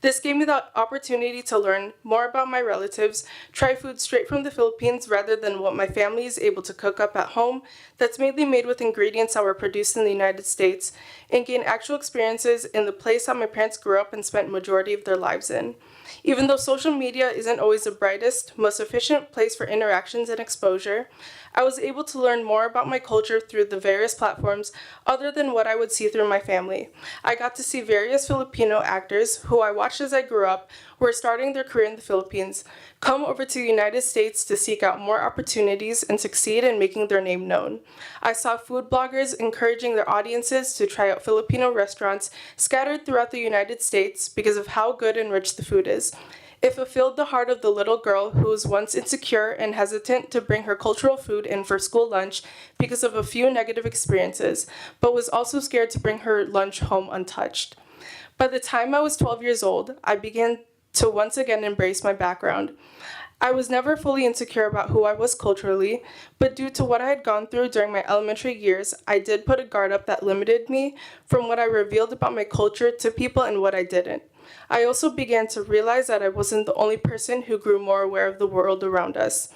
This gave me the opportunity to learn more about my relatives, try food straight from the Philippines rather than what my family is able to cook up at home that's mainly made with ingredients that were produced in the United States, and gain actual experiences in the place that my parents grew up and spent majority of their lives in. Even though social media isn't always the brightest, most efficient place for interactions and exposure, I was able to learn more about my culture through the various platforms other than what I would see through my family. I got to see various Filipino actors who I watched as I grew up who were starting their career in the Philippines come over to the United States to seek out more opportunities and succeed in making their name known. I saw food bloggers encouraging their audiences to try out Filipino restaurants scattered throughout the United States because of how good and rich the food is. It fulfilled the heart of the little girl who was once insecure and hesitant to bring her cultural food in for school lunch because of a few negative experiences, but was also scared to bring her lunch home untouched. By the time I was 12 years old, I began to once again embrace my background. I was never fully insecure about who I was culturally, but due to what I had gone through during my elementary years, I did put a guard up that limited me from what I revealed about my culture to people and what I didn't. I also began to realize that I wasn't the only person who grew more aware of the world around us.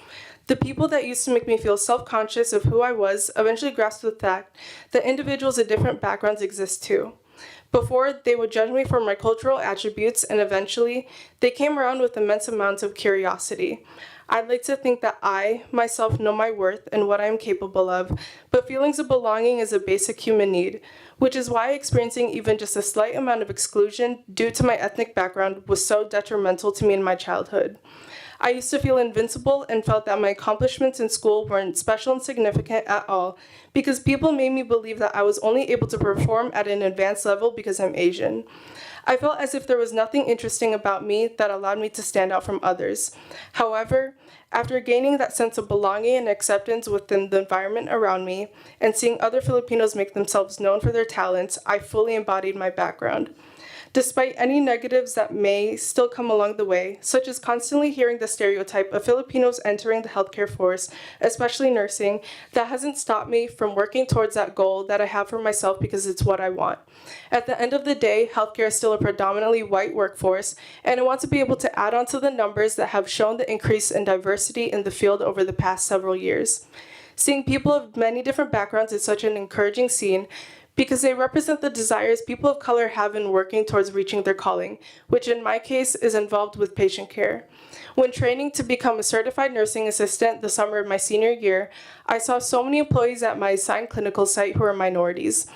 The people that used to make me feel self-conscious of who I was eventually grasped the fact that individuals of different backgrounds exist too. Before, they would judge me for my cultural attributes, and eventually, they came around with immense amounts of curiosity. I'd like to think that I, myself, know my worth and what I am capable of, but feelings of belonging is a basic human need, which is why experiencing even just a slight amount of exclusion due to my ethnic background was so detrimental to me in my childhood. I used to feel invincible and felt that my accomplishments in school weren't special and significant at all because people made me believe that I was only able to perform at an advanced level because I'm Asian. I felt as if there was nothing interesting about me that allowed me to stand out from others. However, after gaining that sense of belonging and acceptance within the environment around me and seeing other Filipinos make themselves known for their talents, I fully embodied my background. Despite any negatives that may still come along the way, such as constantly hearing the stereotype of Filipinos entering the healthcare force, especially nursing, that hasn't stopped me from working towards that goal that I have for myself because it's what I want. At the end of the day, healthcare is still a predominantly white workforce, and I want to be able to add on to the numbers that have shown the increase in diversity in the field over the past several years. Seeing people of many different backgrounds is such an encouraging scene, because they represent the desires people of color have in working towards reaching their calling, which in my case is involved with patient care. When training to become a certified nursing assistant the summer of my senior year, I saw so many employees at my assigned clinical site who were minorities.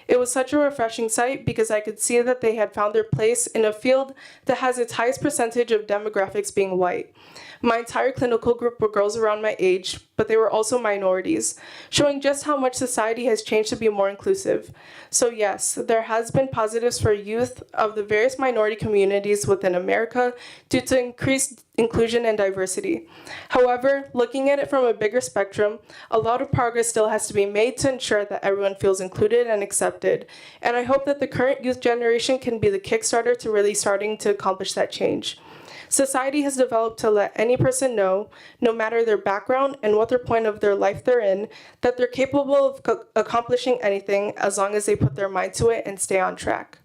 It was such a refreshing sight because I could see that they had found their place in a field that has its highest percentage of demographics being white. My entire clinical group were girls around my age, but they were also minorities, showing just how much society has changed to be more inclusive. So yes, there has been positives for youth of the various minority communities within America due to increased inclusion and diversity. However, looking at it from a bigger spectrum, a lot of progress still has to be made to ensure that everyone feels included and accepted. And I hope that the current youth generation can be the Kickstarter to really starting to accomplish that change. Society has developed to let any person know, no matter their background and what their point of their life they're in, that they're capable of accomplishing anything as long as they put their mind to it and stay on track.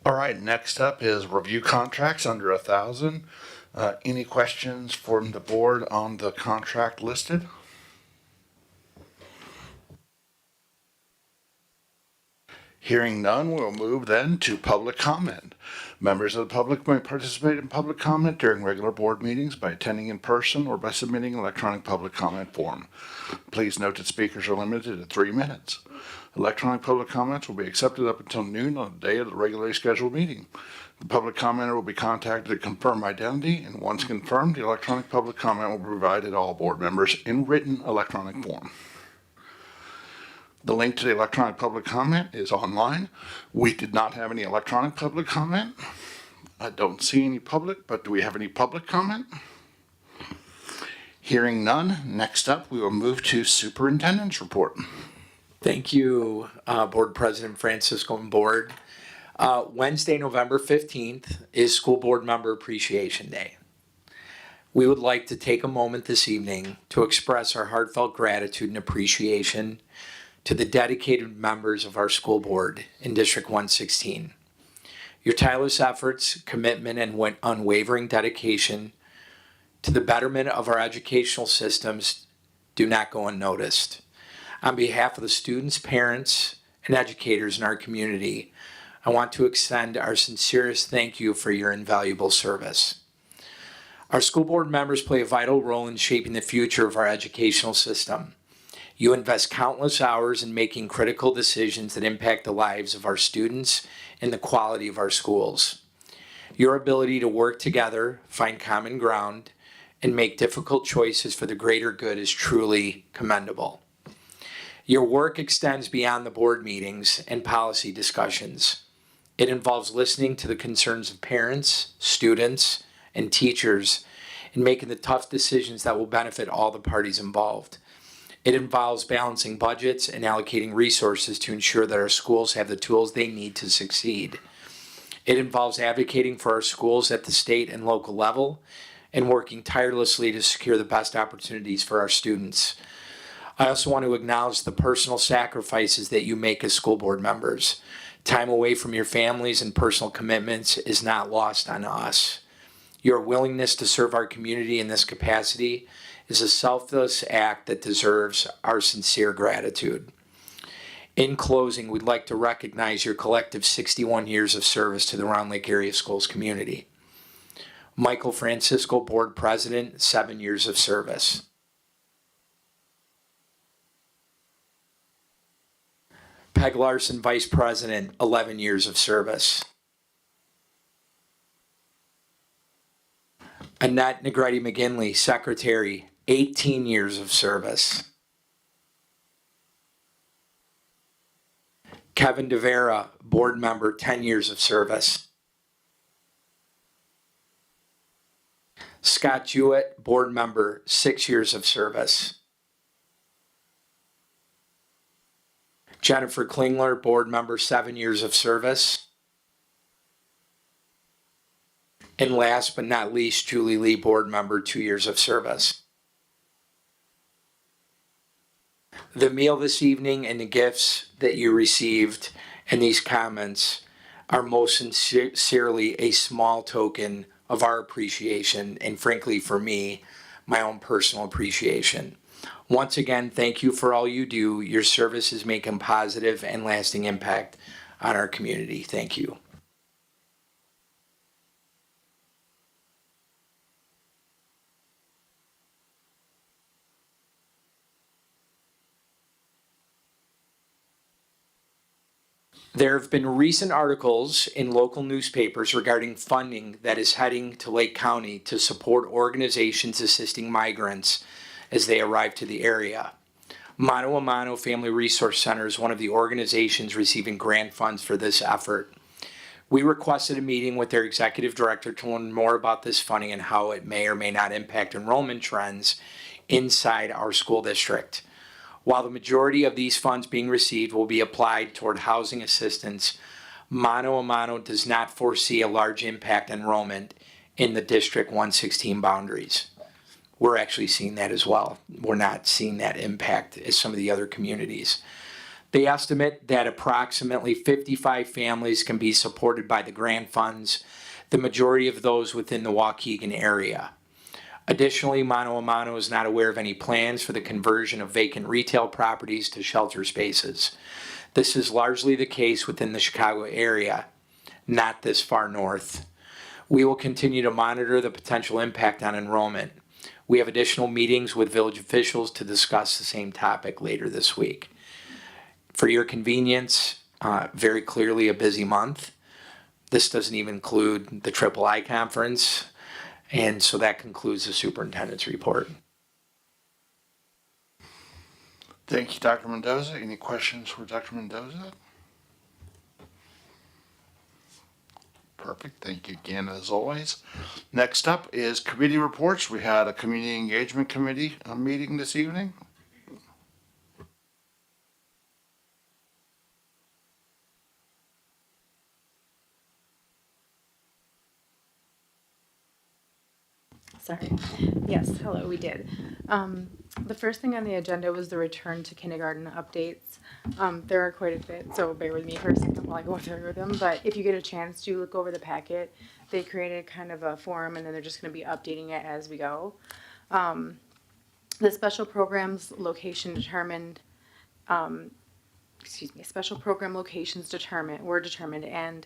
All right, next up is review contracts under 1,000. Any questions from the board on the contract listed? Hearing none, we'll move then to public comment. Members of the public may participate in public comment during regular board meetings by attending in person or by submitting an electronic public comment form. Please note that speakers are limited to 3 minutes. Electronic public comments will be accepted up until noon on the day of the regularly scheduled meeting. The public commenter will be contacted to confirm identity, and once confirmed, the electronic public comment will be provided to all board members in written electronic form. The link to the electronic public comment is online. We did not have any electronic public comment. I don't see any public, but do we have any public comment? Hearing none, next up we will move to superintendent's report. Thank you, Board President Francisco and Board. Wednesday, November 15th is School Board Member Appreciation Day. We would like to take a moment this evening to express our heartfelt gratitude and appreciation to the dedicated members of our school board in District 116. Your tireless efforts, commitment, and unwavering dedication to the betterment of our educational systems do not go unnoticed. On behalf of the students, parents, and educators in our community, I want to extend our sincerest thank you for your invaluable service. Our school board members play a vital role in shaping the future of our educational system. You invest countless hours in making critical decisions that impact the lives of our students and the quality of our schools. Your ability to work together, find common ground, and make difficult choices for the greater good is truly commendable. Your work extends beyond the board meetings and policy discussions. It involves listening to the concerns of parents, students, and teachers in making the tough decisions that will benefit all the parties involved. It involves balancing budgets and allocating resources to ensure that our schools have the tools they need to succeed. It involves advocating for our schools at the state and local level and working tirelessly to secure the best opportunities for our students. I also want to acknowledge the personal sacrifices that you make as school board members. Time away from your families and personal commitments is not lost on us. Your willingness to serve our community in this capacity is a selfless act that deserves our sincere gratitude. In closing, we'd like to recognize your collective 61 years of service to the Round Lake Area Schools community. Michael Francisco, Board President, 7 years of service. Peg Larson, Vice President, 11 years of service. Annette Negretti McGinley, Secretary, 18 years of service. Kevin DeVera, board member, 10 years of service. Scott Jewett, board member, 6 years of service. Jennifer Klingler, board member, 7 years of service. And last but not least, Julie Lee, board member, 2 years of service. The meal this evening and the gifts that you received and these comments are most sincerely a small token of our appreciation and, frankly, for me, my own personal appreciation. Once again, thank you for all you do. Your service is making a positive and lasting impact on our community. Thank you. There have been recent articles in local newspapers regarding funding that is heading to Lake County to support organizations assisting migrants as they arrive to the area. Mano a Mano Family Resource Center is one of the organizations receiving grant funds for this effort. We requested a meeting with their executive director to learn more about this funding and how it may or may not impact enrollment trends inside our school district. While the majority of these funds being received will be applied toward housing assistance, Mano a Mano does not foresee a large impact on enrollment in the District 116 boundaries. We're actually seeing that as well. We're not seeing that impact as some of the other communities. They estimate that approximately 55 families can be supported by the grant funds, the majority of those within the Waukegan area. Additionally, Mano a Mano is not aware of any plans for the conversion of vacant retail properties to shelter spaces. This is largely the case within the Chicago area, not this far north. We will continue to monitor the potential impact on enrollment. We have additional meetings with village officials to discuss the same topic later this week. For your convenience, very clearly a busy month. This doesn't even include the III conference. And so that concludes the superintendent's report. Thank you, Dr. Mendoza. Any questions for Dr. Mendoza? Perfect. Thank you again, as always. Next up is committee reports. We had a community engagement committee meeting this evening. Sorry. Yes, hello, we did. The first thing on the agenda was the return to kindergarten updates. There are quite a bit, so bear with me for a second while I go through them. But if you get a chance to look over the packet, they created kind of a forum and then they're just going to be updating it as we go. The special programs location determined, special program locations were determined and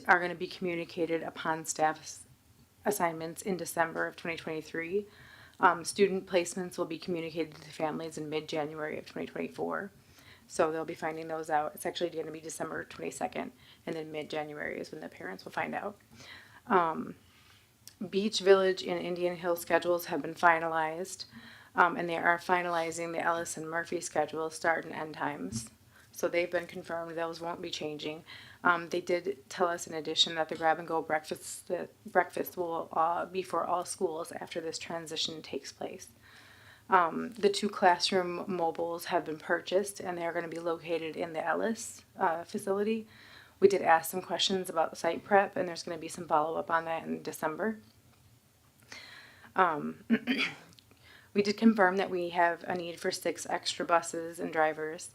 are going to be communicated upon staff's assignments in December of 2023. Student placements will be communicated to families in mid-January of 2024. So they'll be finding those out. It's actually going to be December 22nd, and then mid-January is when the parents will find out. Beach Village and Indian Hill schedules have been finalized, and they are finalizing the Ellis and Murphy schedule start and end times. So they've been confirmed. Those won't be changing. They did tell us in addition that the grab and go breakfast will be for all schools after this transition takes place. The 2 classroom mobiles have been purchased and they're going to be located in the Ellis facility. We did ask some questions about site prep and there's going to be some follow-up on that in December. We did confirm that we have a need for 6 extra buses and drivers.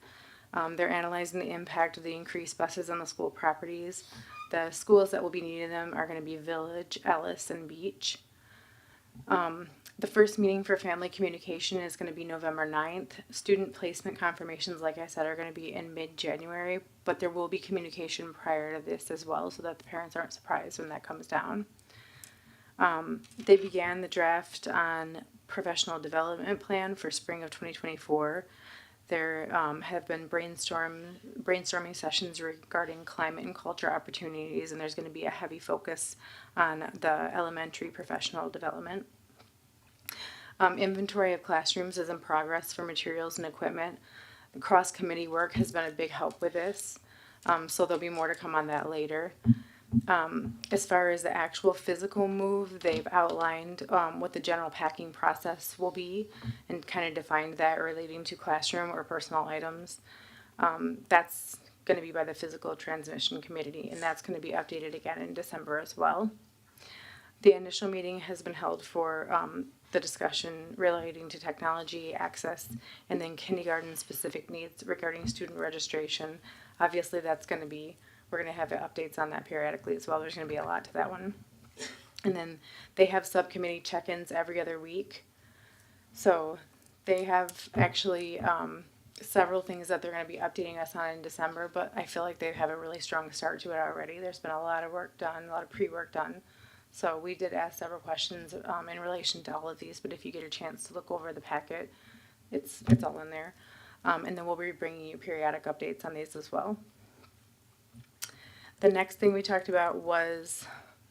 They're analyzing the impact of the increased buses on the school properties. The schools that will be needing them are going to be Village, Ellis, and Beach. The first meeting for family communication is going to be November 9th. Student placement confirmations, like I said, are going to be in mid-January, but there will be communication prior to this as well so that the parents aren't surprised when that comes down. They began the draft on professional development plan for spring of 2024. There have been brainstorming sessions regarding climate and culture opportunities, and there's going to be a heavy focus on the elementary professional development. Inventory of classrooms is in progress for materials and equipment. The cross-committee work has been a big help with this, so there'll be more to come on that later. As far as the actual physical move, they've outlined what the general packing process will be and kind of defined that relating to classroom or personal items. That's going to be by the physical transmission committee, and that's going to be updated again in December as well. The initial meeting has been held for the discussion relating to technology access and then kindergarten specific needs regarding student registration. Obviously, that's going to be, we're going to have updates on that periodically as well. There's going to be a lot to that one. And then they have subcommittee check-ins every other week. So they have actually several things that they're going to be updating us on in December, but I feel like they have a really strong start to it already. There's been a lot of work done, a lot of pre-work done. So we did ask several questions in relation to all of these, but if you get a chance to look over the packet, it's all in there. And then we'll be bringing you periodic updates on these as well. The next thing we talked about was,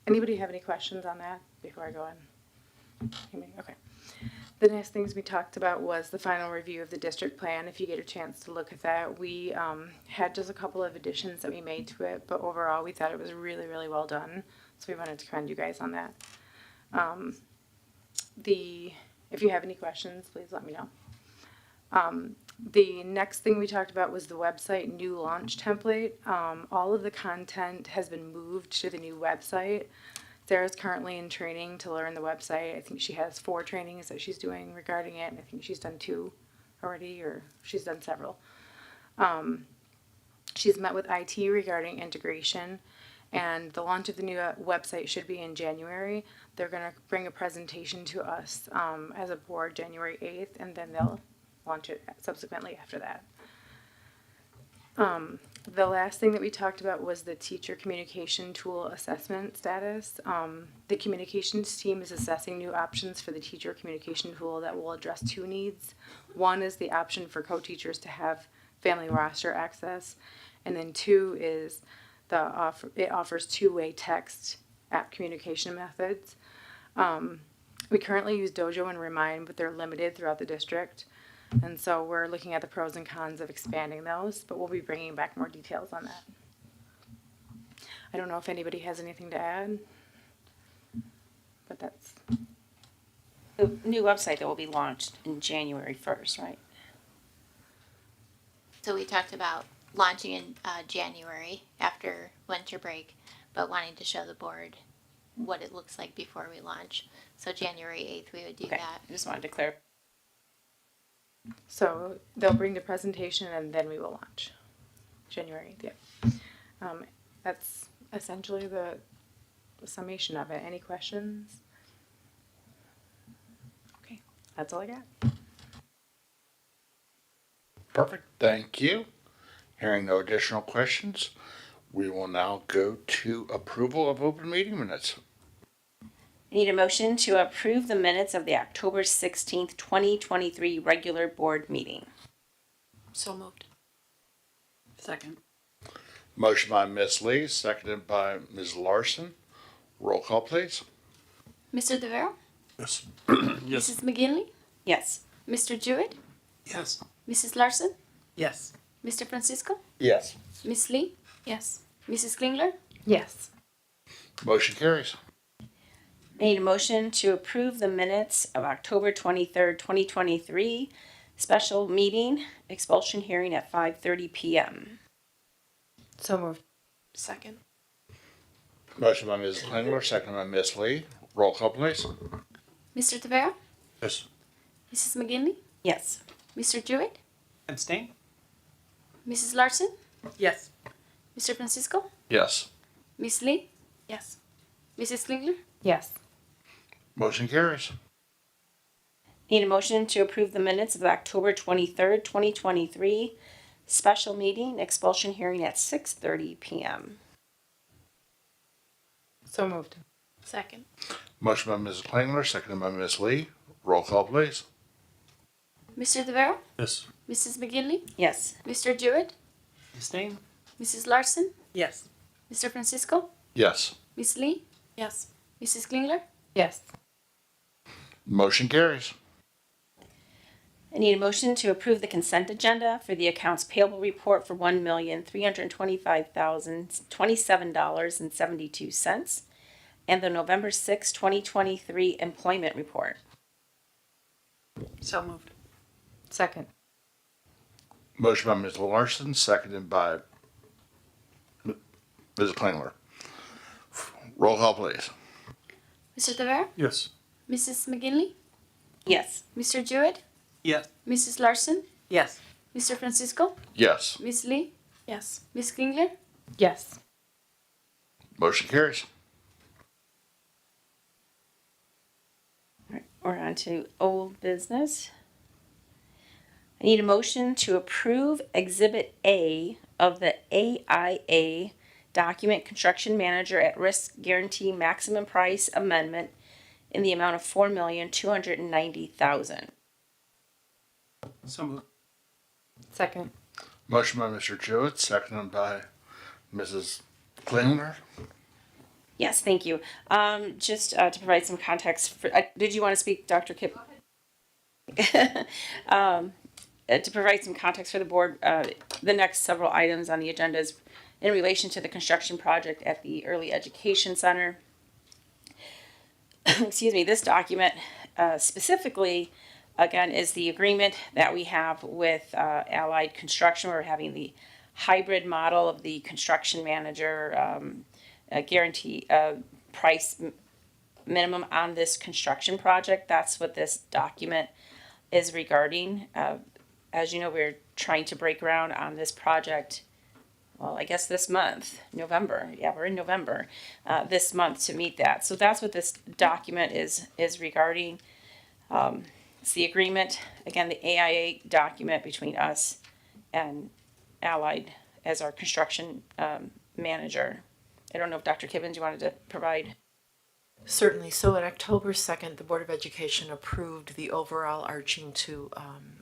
anybody have any questions on that before I go on? Okay. The next things we talked about was the final review of the district plan. If you get a chance to look at that, we had just a couple of additions that we made to it, but overall we thought it was really, really well done. So we wanted to commend you guys on that. If you have any questions, please let me know. The next thing we talked about was the website new launch template. All of the content has been moved to the new website. Sarah's currently in training to learn the website. I think she has 4 trainings that she's doing regarding it, and I think she's done 2 already, or she's done several. She's met with IT regarding integration, and the launch of the new website should be in January. They're going to bring a presentation to us as a board January 8th, and then they'll launch it subsequently after that. The last thing that we talked about was the teacher communication tool assessment status. The communications team is assessing new options for the teacher communication tool that will address 2 needs. One is the option for co-teachers to have family roster access, and then 2 is it offers 2-way text app communication methods. We currently use Dojo and Remind, but they're limited throughout the district. And so we're looking at the pros and cons of expanding those, but we'll be bringing back more details on that. I don't know if anybody has anything to add, but that's. The new website that will be launched in January 1st, right? So we talked about launching in January after winter break, but wanting to show the board what it looks like before we launch. So January 8th, we would do Okay, that. I just wanted to clarify. So they'll bring the presentation and then we will launch. January 8th, yeah. That's essentially the summation of it. Any questions? Okay, that's all I got. Perfect. Thank you. Hearing no additional questions, we will now go to approval of open meeting minutes. I need a motion to approve the minutes of the October 16th, 2023 regular board meeting. So moved. Second. Motion by Ms. Lee, seconded by Ms. Larson. Roll call, please. Mr. DeVero? Yes. Mrs. McGinley? Yes. Mr. Jewett? Yes. Mrs. Larson? Yes. Mr. Francisco? Yes. Miss Lee? Yes. Mrs. Klingler? Yes. Motion carries. I need a motion to approve the minutes of October 23rd, 2023 special meeting expulsion hearing at 5:30 p.m. So moved. Second. Motion by Ms. Klingler, seconded by Ms. Lee. Roll call, please. Mr. DeVero? Yes. Mrs. McGinley? Yes. Mr. Jewett? Abstain? Mrs. Larson? Yes. Mr. Francisco? Yes. Miss Lee? Yes. Mrs. Klingler? Yes. Motion carries. Need a motion to approve the minutes of the October 23rd, 2023 special meeting expulsion hearing at 6:30 p.m. So moved. Second. Motion by Ms. Klingler, seconded by Ms. Lee. Roll call, please. Mr. DeVero? Yes. Mrs. McGinley? Yes. Mr. Jewett? Abstain? Mrs. Larson? Yes. Mr. Francisco? Yes. Miss Lee? Yes. Mrs. Klingler? Yes. Motion carries. I need a motion to approve the consent agenda for the accounts payable report for $1,325,027.72 and the November 6, 2023 employment report. So moved. Second. Motion by Ms. Larson, seconded by Ms. Klingler. Roll call, please. Mr. Tavera? Yes. Mrs. McGinley? Yes. Mr. Jewett? Yes. Mrs. Larson? Yes. Mr. Francisco? Yes. Miss Lee? Yes. Miss Klingler? Yes. Motion carries. All right, we're on to old business. I need a motion to approve Exhibit A of the AIA Document Construction Manager at Risk Guarantee Maximum Price Amendment in the amount of $4,290,000. So moved. Second. Motion by Mr. Jewett, seconded by Mrs. Klingler. Yes, thank you. Just to provide some context, did you want to speak, Dr. Kip? To provide some context for the board, the next several items on the agenda is in relation to the construction project at the Early Education Center. Excuse me, this document specifically, again, is the agreement that we have with Allied Construction. We're having the hybrid model of the construction manager guarantee price minimum on this construction project. That's what this document is regarding. As you know, we're trying to break ground on this project. Well, I guess this month, November. Yeah, we're in November this month to meet that. So that's what this document is regarding. It's the agreement, again, the AIA document between us and Allied as our construction manager. I don't know if Dr. Kibbens, you wanted to provide. Certainly. So on October 2nd, the Board of Education approved the overall arching to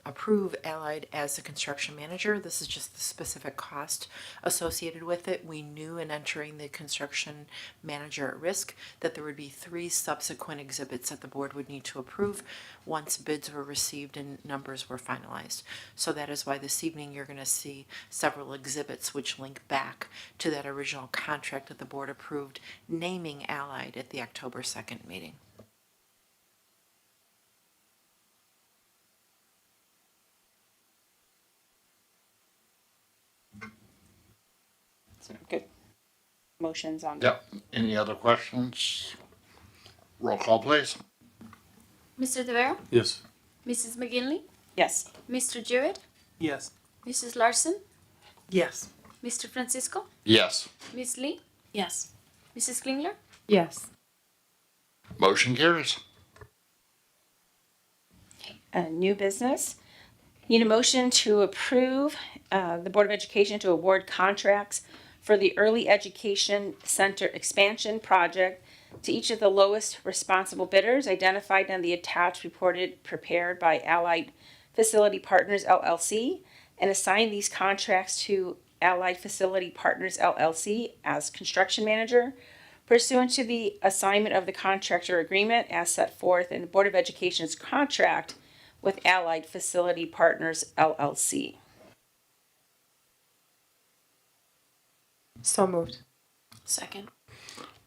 approve Allied as the construction manager. This is just the specific cost associated with it. We knew in entering the construction manager at risk that there would be 3 subsequent exhibits that the board would need to approve once bids were received and numbers were finalized. So that is why this evening you're going to see several exhibits which link back to that original contract that the board approved, naming Allied at the October 2nd meeting. So good motions on. Yep. Any other questions? Roll call, please. Mr. Tavera? Yes. Mrs. McGinley? Yes. Mr. Jewett? Yes. Mrs. Larson? Yes. Mr. Francisco? Yes. Miss Lee? Yes. Mrs. Klingler? Yes. Motion carries. New business. Need a motion to approve the Board of Education to award contracts for the Early Education Center expansion project to each of the lowest responsible bidders identified in the attached report prepared by Allied Facility Partners LLC, and assign these contracts to Allied Facility Partners LLC as construction manager pursuant to the assignment of the contractor agreement as set forth in the Board of Education's contract with Allied Facility Partners LLC. So moved. Second.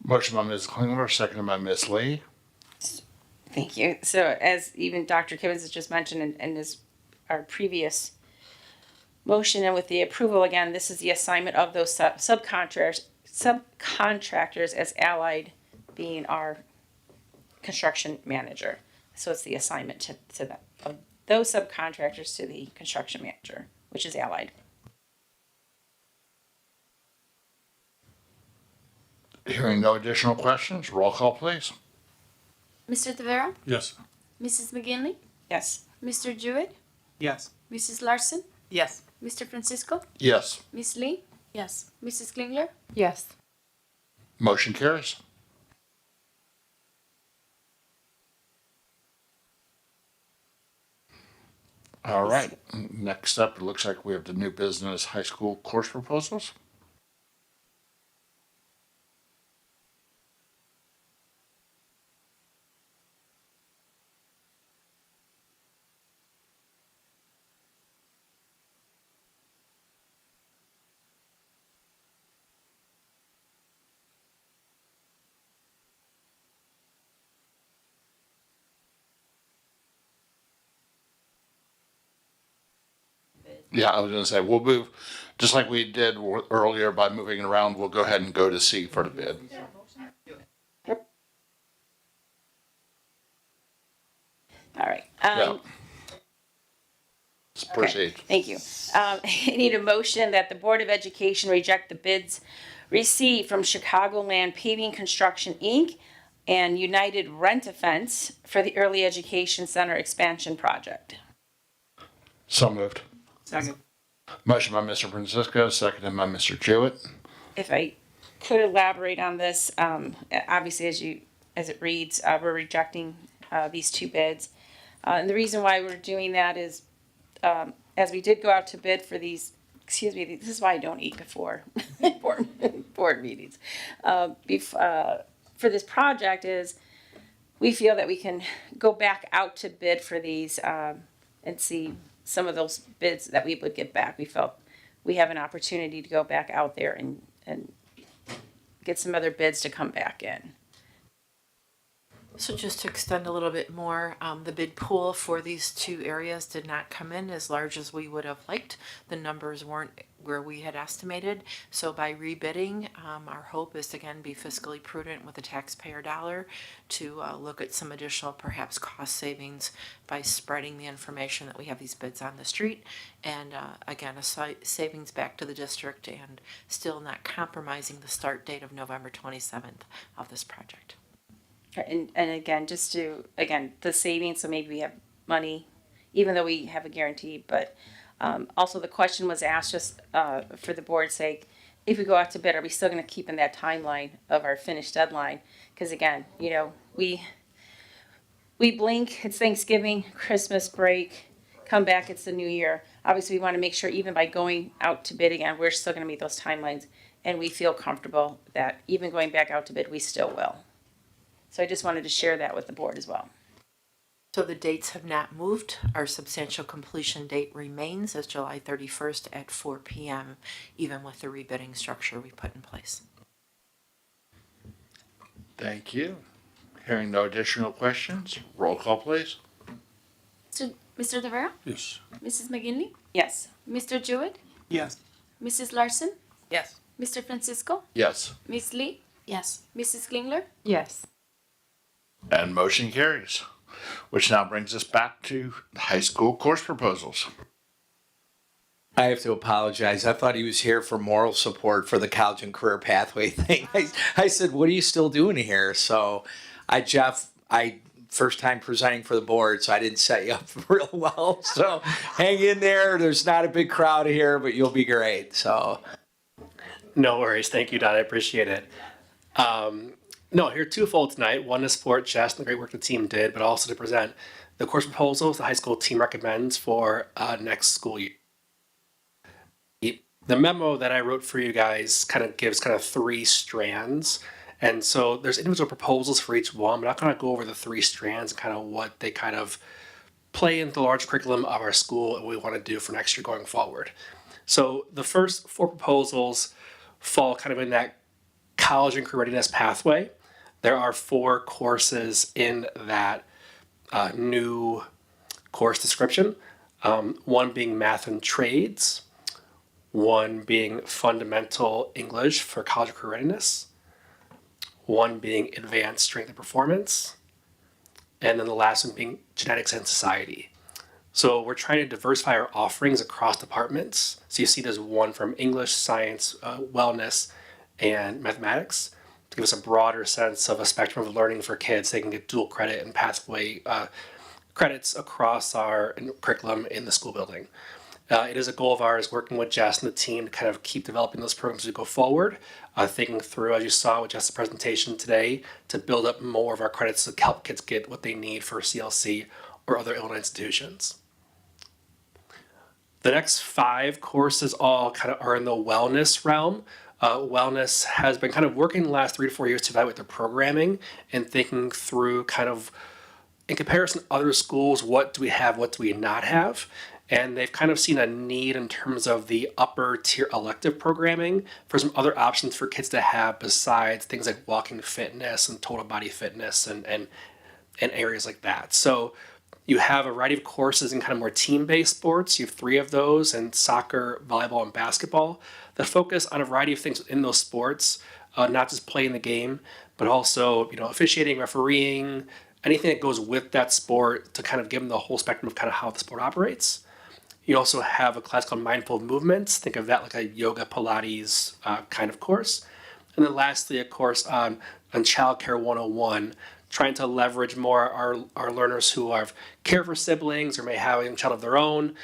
Motion by Ms. Klingler, seconded by Ms. Lee. Thank you. So as even Dr. Kibbens has just mentioned in his, our previous motion, and with the approval again, this is the assignment of those subcontractors as Allied being our construction manager. So it's the assignment to that, of those subcontractors to the construction manager, which is Allied. Hearing no additional questions, roll call, please. Mr. Tavera? Yes. Mrs. McGinley? Yes. Mr. Jewett? Yes. Mrs. Larson? Yes. Mr. Francisco? Yes. Miss Lee? Yes. Mrs. Klingler? Yes. Motion carries. All right. Next up, it looks like we have the new business high school course proposals. Yeah, I was gonna say, we'll move, just like we did earlier by moving it around, we'll go ahead and go to C for the bid. All right. Yeah. Let's proceed. Thank you. I need a motion that the Board of Education reject the bids received from Chicagoland Paving Construction, Inc. and United Rent-A-Fence for the Early Education Center expansion project. So moved. Second. Motion by Mr. Francisco, seconded by Mr. Jewett. If I could elaborate on this, obviously as it reads, we're rejecting these two bids. And the reason why we're doing that is, as we did go out to bid for these, this is why I don't eat before board meetings. For this project is, we feel that we can go back out to bid for these and see some of those bids that we would get back. We felt we have an opportunity to go back out there and get some other bids to come back in. So just to extend a little bit more, the bid pool for these two areas did not come in as large as we would have liked. The numbers weren't where we had estimated. So by rebidding, our hope is to again be fiscally prudent with the taxpayer dollar to look at some additional perhaps cost savings by spreading the information that we have these bids on the street. And again, a savings back to the district and still not compromising the start date of November 27th of this project. And again, the savings, so maybe we have money, even though we have a guarantee, but also the question was asked just for the board's sake, if we go out to bid, are we still gonna keep in that timeline of our finished deadline? Because again, we blink, it's Thanksgiving, Christmas break, come back, it's the new year. Obviously, we wanna make sure even by going out to bid again, we're still gonna meet those timelines, and we feel comfortable that even going back out to bid, we still will. So I just wanted to share that with the board as well. So the dates have not moved. Our substantial completion date remains as July 31st at 4 p.m., even with the rebidding structure we put in place. Thank you. Hearing no additional questions, roll call please. Mr. Tavera? Yes. Mrs. McGinley? Yes. Mr. Jewett? Yes. Mrs. Larson? Yes. Mr. Francisco? Yes. Ms. Lee? Yes. Mrs. Klingler? Yes. And motion carries, which now brings us back to high school course proposals. I have to apologize. I thought he was here for moral support for the college and career pathway thing. I said, what are you still doing here? So Jeff, first time presenting for the board, so I didn't set you up real well. So hang in there. There's not a big crowd here, but you'll be great. So no worries. Thank you, Don. I appreciate it. No, here twofold tonight. One to support Jess and the great work the team did, but also to present the course proposals the high school team recommends for next school year. The memo that I wrote for you guys gives three strands. And so there's individual proposals for each one, but I'm not going to go over the three strands and what they play into the large curriculum of our school and what we want to do for next year going forward. So the first four proposals fall in that college and career readiness pathway. There are four courses in that new course description, one being math and trades, one being fundamental English for college and career readiness, one being advanced strength and performance, and then the last one being genetics and society. So we're trying to diversify our offerings across departments. So you see there's one from English, science, wellness, and mathematics to give us a broader sense of a spectrum of learning for kids. They can get dual credit and pathway credits across our curriculum in the school building. It is a goal of ours working with Jess and the team to keep developing those programs as we go forward, thinking through, as you saw with Jess' presentation today, to build up more of our credits to help kids get what they need for CLC or other Illinois institutions. The next five courses all are in the wellness realm. Wellness has been working the last 3 to 4 years to evaluate their programming and thinking through in comparison to other schools, what do we have, what do we not have? And they've seen a need in terms of the upper tier elective programming for some other options for kids to have besides things like walking fitness and total body fitness and areas like that. So You have a variety of courses in kind of more team-based sports. You have 3 of those, and soccer, volleyball, and basketball that focus on a variety of things in those sports, not just playing the game, but also, officiating, refereeing, anything that goes with that sport to kind of give them the whole spectrum of kind of how the sport operates. You also have a class called Mindful Movements. Think of that like a yoga, Pilates kind of course. And then lastly, a course on Childcare 101, trying to leverage more our learners who have care for siblings or may have a child of their own,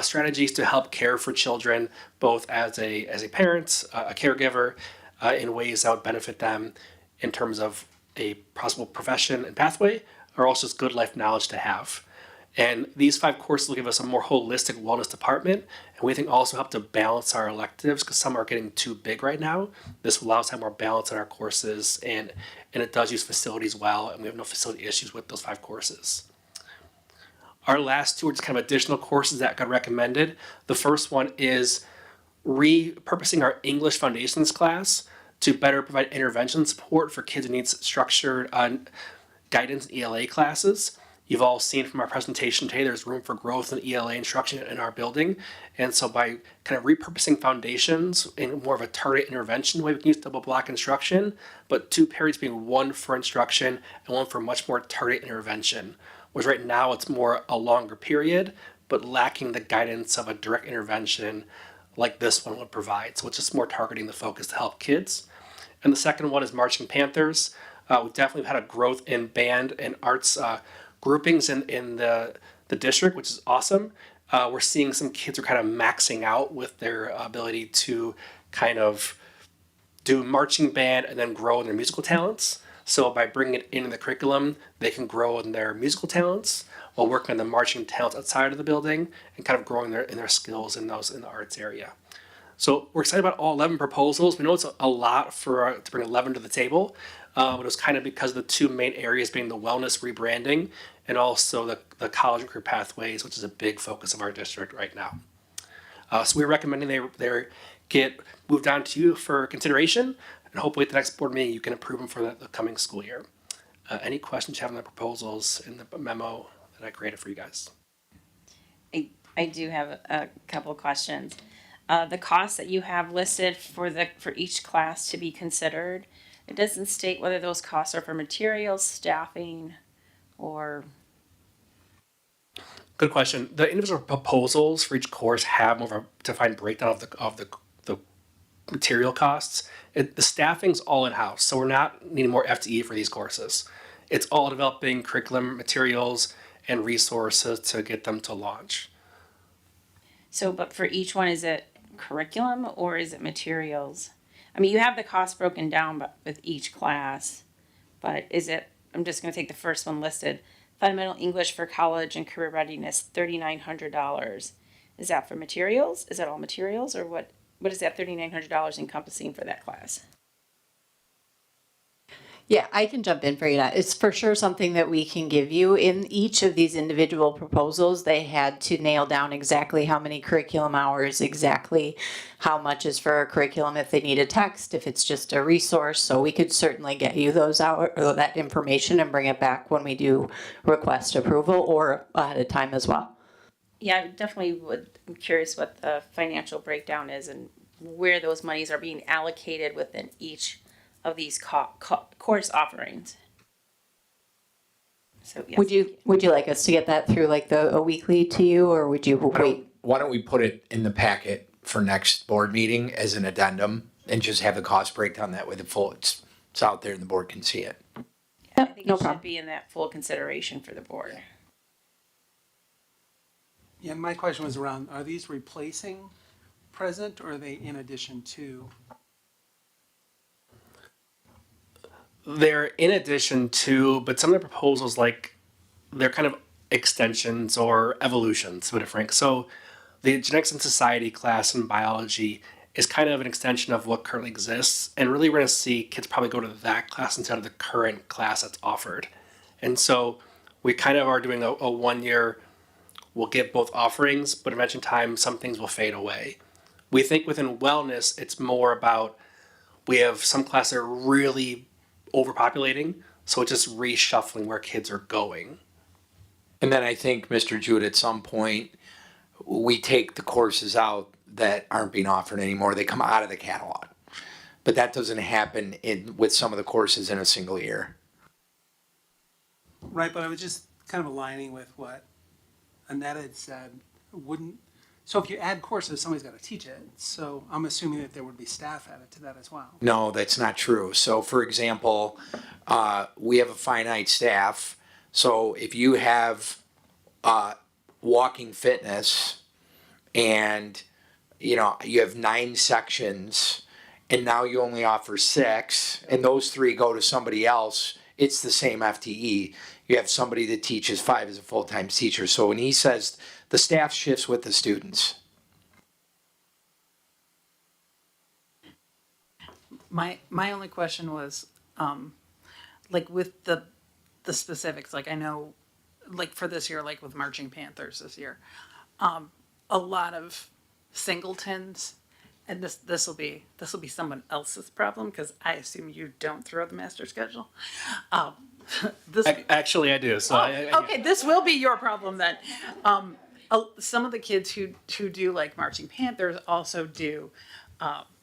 strategies to help care for children, both as a parent, a caregiver, in ways that would benefit them in terms of a possible profession and pathway, or also just good life knowledge to have. And these 5 courses will give us a more holistic wellness department, and we think also help to balance our electives because some are getting too big right now. This will allow us to have more balance in our courses, and it does use facilities well, and we have no facility issues with those 5 courses. Our last 2 are just kind of additional courses that got recommended. The first one is repurposing our English Foundations class to better provide intervention support for kids who need structured guidance in ELA classes. You've all seen from our presentation today, there's room for growth in ELA instruction in our building. And so by kind of repurposing foundations in more of a target intervention way, we can use double block instruction, but 2 periods being 1 for instruction and 1 for much more target intervention. Whereas right now it's more a longer period, but lacking the guidance of a direct intervention like this one would provide. So it's just more targeting the focus to help kids. And the second one is Marching Panthers. We've definitely had a growth in band and arts groupings in the district, which is awesome. We're seeing some kids are kind of maxing out with their ability to kind of do marching band and then grow in their musical talents. So by bringing it into the curriculum, they can grow in their musical talents while working on the marching talents outside of the building and kind of growing in their skills in the arts area. So we're excited about all 11 proposals. We know it's a lot to bring 11 to the table, but it was kind of because of the 2 main areas being the wellness rebranding and also the college and career pathways, which is a big focus of our district right now. So we're recommending they get moved on to you for consideration, and hopefully at the next board meeting you can approve them for the coming school year. Any questions you have on the proposals in the memo that I created for you guys? I do have a couple of questions. The costs that you have listed for each class to be considered, it doesn't state whether those costs are for materials, staffing, or... Good question. The individual proposals for each course have more of a defined breakdown of the material costs. The staffing's all in-house, so we're not needing more FTE for these courses. It's all developing curriculum materials and resources to get them to launch. So, but for each one, is it curriculum or is it materials? I mean, you have the cost broken down with each class, but is it, I'm just going to take the first one listed, Fundamental English for College and Career Readiness, $3,900. Is that for materials? Is that all materials, or what is that $3,900 encompassing for that class? Yeah, I can jump in for you. It's for sure something that we can give you. In each of these individual proposals, they had to nail down exactly how many curriculum hours, exactly how much is for a curriculum, if they need a text, if it's just a resource. So we could certainly get you those hours or that information and bring it back when we do request approval or ahead of time as well. Yeah, I definitely I'm curious what the financial breakdown is and where those monies are being allocated within each of these course offerings. So yes. Would you like us to get that through like a weekly to you, or would you wait? Why don't we put it in the packet for next board meeting as an addendum and just have the cost breakdown that way it's out there and the board can see it. I think it should be in that full consideration for the board. Yeah, my question was around, are these replacing present or are they in addition to? They're in addition to, but some of the proposals, like, they're kind of extensions or evolutions, to put it frank. So the genetics and society class in biology is kind of an extension of what currently exists. And really we're going to see kids probably go to that class instead of the current class that's offered. And so we kind of are doing a 1 year, we'll give both offerings, but eventually in time, some things will fade away. We think within wellness, it's more about, we have some classes that are really overpopulating, so it's just reshuffling where kids are going. And then I think, Mr. Jewett, at some point, we take the courses out that aren't being offered anymore. They come out of the catalog. But that doesn't happen with some of the courses in a single year. Right, but I was just kind of aligning with what Annette had said. So if you add courses, somebody's got to teach it. So I'm assuming that there would be staff added to that as well. No, that's not true. So, for example, we have a finite staff. So, if you have walking fitness and you have 9 sections and now you only offer 6 and those 3 go to somebody else, it's the same FTE. You have somebody that teaches 5 as a full-time teacher. So when he says the staff shifts with the students. My only question was, like with the specifics, like I know, like for this year, like with Marching Panthers this year, a lot of singletons, and this will be someone else's problem because I assume you don't throw the master schedule. Actually, I do. So Okay, this will be your problem then. Some of the kids who do like Marching Panthers also do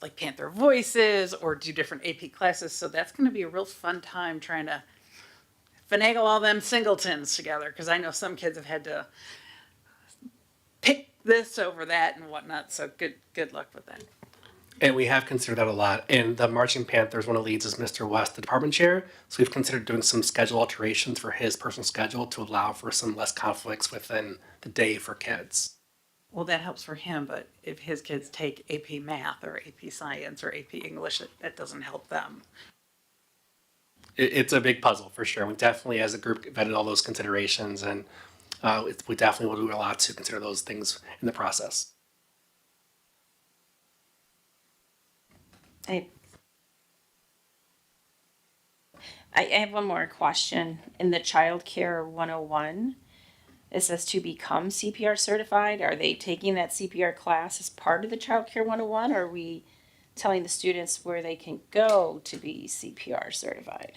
like Panther Voices or do different AP classes. So that's going to be a real fun time trying to finagle all them singletons together because I know some kids have had to pick this over that and whatnot. So good luck with that. And we have considered that a lot. And the Marching Panthers, one of the leads is Mr. West, the department chair. So we've considered doing some schedule alterations for his personal schedule to allow for some less conflicts within the day for kids. Well, that helps for him, but if his kids take AP Math or AP Science or AP English, that doesn't help them. It's a big puzzle for sure. We definitely, as a group, vetted all those considerations, and we definitely will do a lot to consider those things in the process. I have one more question. In the Child Care 101, it says to become CPR certified. Are they taking that CPR class as part of the Child Care 101, or are we telling the students where they can go to be CPR certified?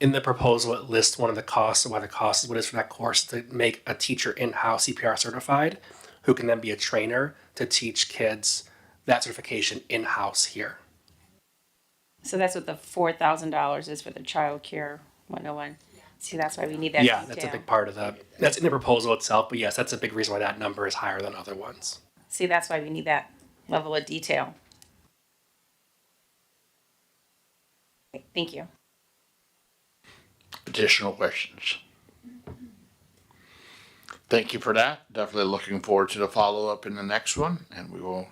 In the proposal, it lists one of the costs, or why the cost is what it is for that course, to make a teacher in-house CPR certified, who can then be a trainer to teach kids that certification in-house here. So that's what the $4,000 is for the Child Care 101. See, that's why we need that Yeah, detail. that's a big part of that's in the proposal itself, but yes, that's a big reason why that number is higher than other ones. See, that's why we need that level of detail. Okay, thank you. Additional questions? Thank you for that. Definitely looking forward to the follow-up in the next one, and we will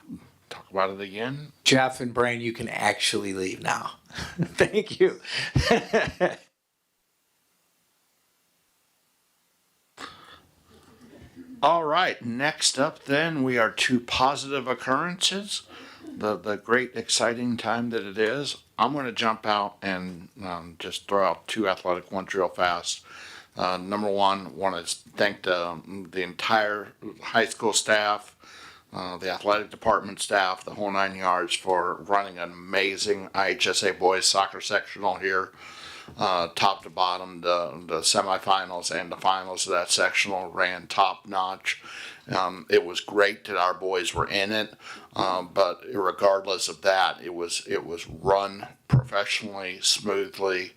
talk about it again. Jeff and Brian, you can actually leave now. Thank you. All right, next up then, we are to positive occurrences. The great exciting time that it is. I'm going to jump out and just throw out 2 athletic ones real fast. Number one, want to thank the entire high school staff, the athletic department staff, the whole 9 yards for running an amazing IHSA boys soccer sectional here. Top to bottom, the semifinals and the finals of that sectional ran top notch. It was great that our boys were in it, but regardless of that, it was run professionally, smoothly,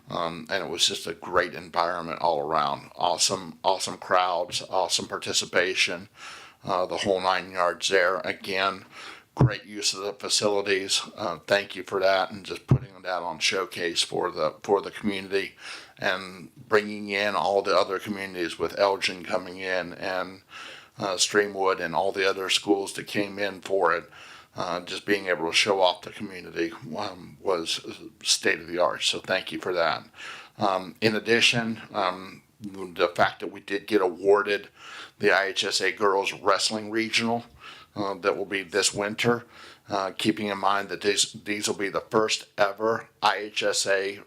and it was just a great environment all around. Awesome crowds, awesome participation, the whole 9 yards there. Again, great use of the facilities. Thank you for that, and just putting that on showcase for the community, and bringing in all the other communities with Elgin coming in and Streamwood and all the other schools that came in for it. Just being able to show off the community was state of the art. So thank you for that. In addition, the fact that we did get awarded the IHSA Girls Wrestling Regional that will be this winter, keeping in mind that these will be the first ever IHSA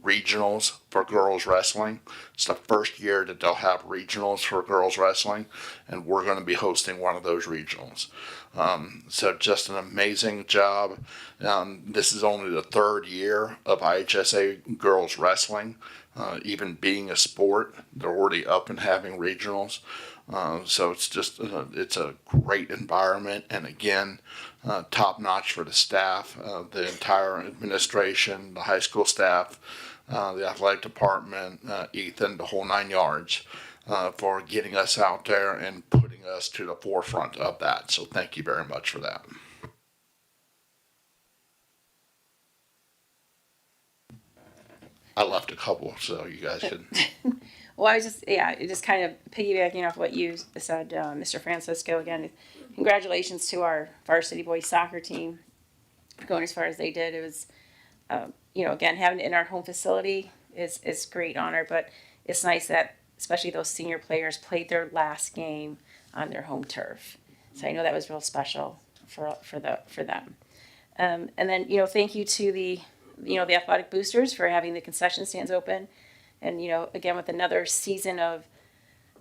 regionals for girls wrestling. It's the first year that they'll have regionals for girls wrestling, and we're going to be hosting one of those regionals. So just an amazing job. This is only the 3rd year of IHSA girls wrestling. even being a sport. They're already up and having regionals. So it's just, it's a great environment. And again, top notch for the staff, the entire administration, the high school staff, the athletic department, Ethan, the whole 9 yards, for getting us out there and putting us to the forefront of that. So thank you very much for that. I left a couple, so you guys could. Well, I was just kind of piggybacking off what you said, Mr. Francisco. Again, congratulations to our varsity boys soccer team for going as far as they did. It was, again, having it in our home facility is great honor, but it's nice that especially those senior players played their last game on their home turf. So I know that was real special for them. And then thank you to the athletic boosters for having the concession stands open. And, again, with another season of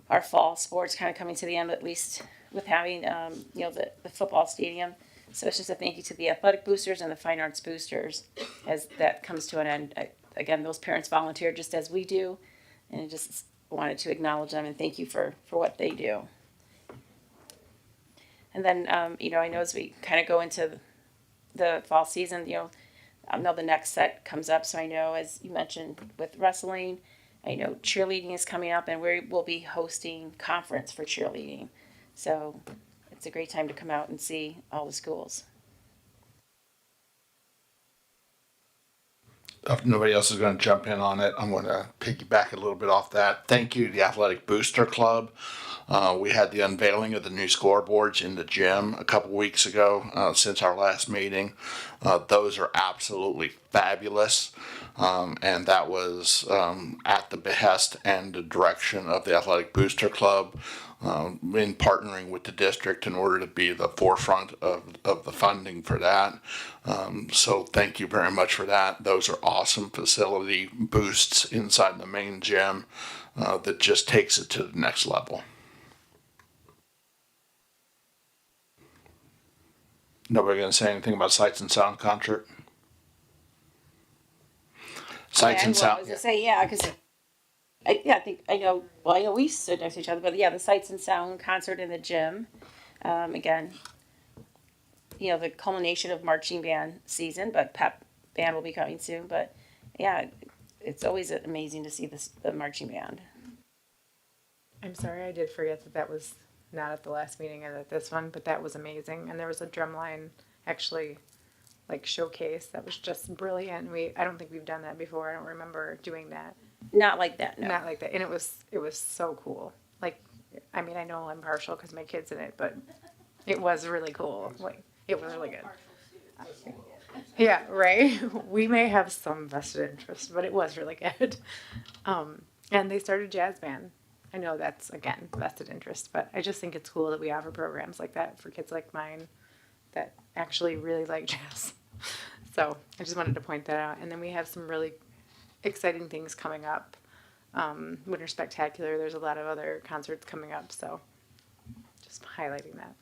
our fall sports kind of coming to the end, at least with having, the football stadium. So it's just a thank you to the athletic boosters and the fine arts boosters as that comes to an end. Again, those parents volunteer just as we do. And I just wanted to acknowledge them and thank you for what they do. And then, I know as we kind of go into the fall season, I know the next set comes up, so I know, as you mentioned, with wrestling, I know cheerleading is coming up, and we will be hosting conference for cheerleading. So it's a great time to come out and see all the schools. If nobody else is going to jump in on it, I'm going to piggyback a little bit off that. Thank you to the Athletic Booster Club. We had the unveiling of the new scoreboards in the gym a couple weeks ago since our last meeting. Those are absolutely fabulous. And that was at the behest and the direction of the Athletic Booster Club, in partnering with the district in order to be the forefront of the funding for that. So thank you very much for that. Those are awesome facility boosts inside the main gym that just takes it to the next level. Nobody going to say anything about Sights and Sound concert? Sights and Sound. I was going to say, because I know we stood next to each other, but the Sights and Sound concert in the gym. Again, the culmination of marching band season, but pep band will be coming soon. But it's always amazing to see the marching band. I'm sorry, I did forget that was not at the last meeting and at this one, but that was amazing. And there was a drumline actually showcase that was just brilliant. I don't think we've done that before. I don't remember doing that. Not like that, no. Not like that. And it was so cool. I know I'm partial because my kid's in it, but it was really cool. It was really good. Yeah, right. We may have some vested interest, but it was really good. And they started jazz band. I know that's, again, vested interest, but I just think it's cool that we offer programs like that for kids like mine that actually really like jazz. So I just wanted to point that out. And then we have some really exciting things coming up. Winter Spectacular, there's a lot of other concerts coming up, so just highlighting that.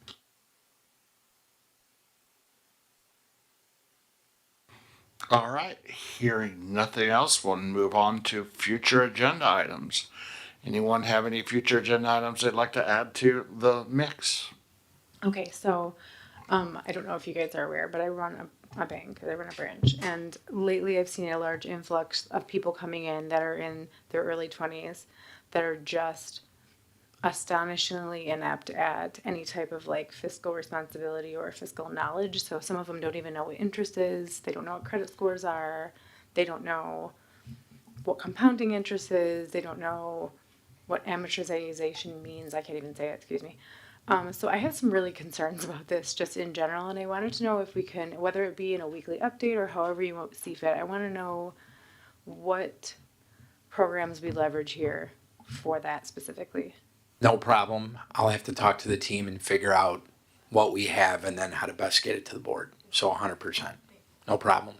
All right, hearing nothing else, we'll move on to future agenda items. Anyone have any future agenda items they'd like to add to the mix? Okay, so I don't know if you guys are aware, but I run a bank, I run a branch, and lately I've seen a large influx of people coming in that are in their early 20s that are just astonishingly inept at any type of fiscal responsibility or fiscal knowledge. So some of them don't even know what interest is, they don't know what credit scores are, they don't know what compounding interest is, they don't know what amortization means. I can't even say it, excuse me. So I have some really concerns about this just in general, and I wanted to know if we can, whether it be in a weekly update or however you see fit, I want to know what programs we leverage here for that specifically. No problem. I'll have to talk to the team and figure out what we have and then how to best get it to the board. So 100%. No problem.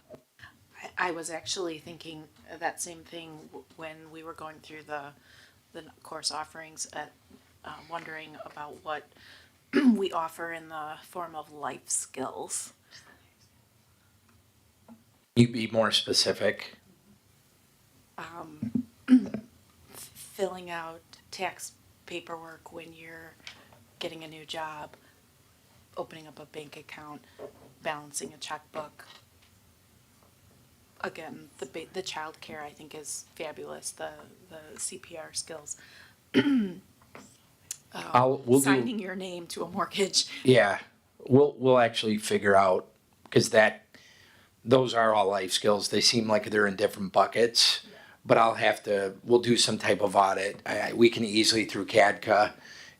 I was actually thinking that same thing when we were going through the course offerings, wondering about what we offer in the form of life skills. You be more specific. filling out tax paperwork when you're getting a new job, opening up a bank account, balancing a checkbook. Again, the childcare I think is fabulous. The CPR skills. We'll Signing do, your name to a mortgage. yeah, we'll actually figure out, cause those are all life skills. They seem like they're in different buckets, but we'll do some type of audit. We can easily through CADCA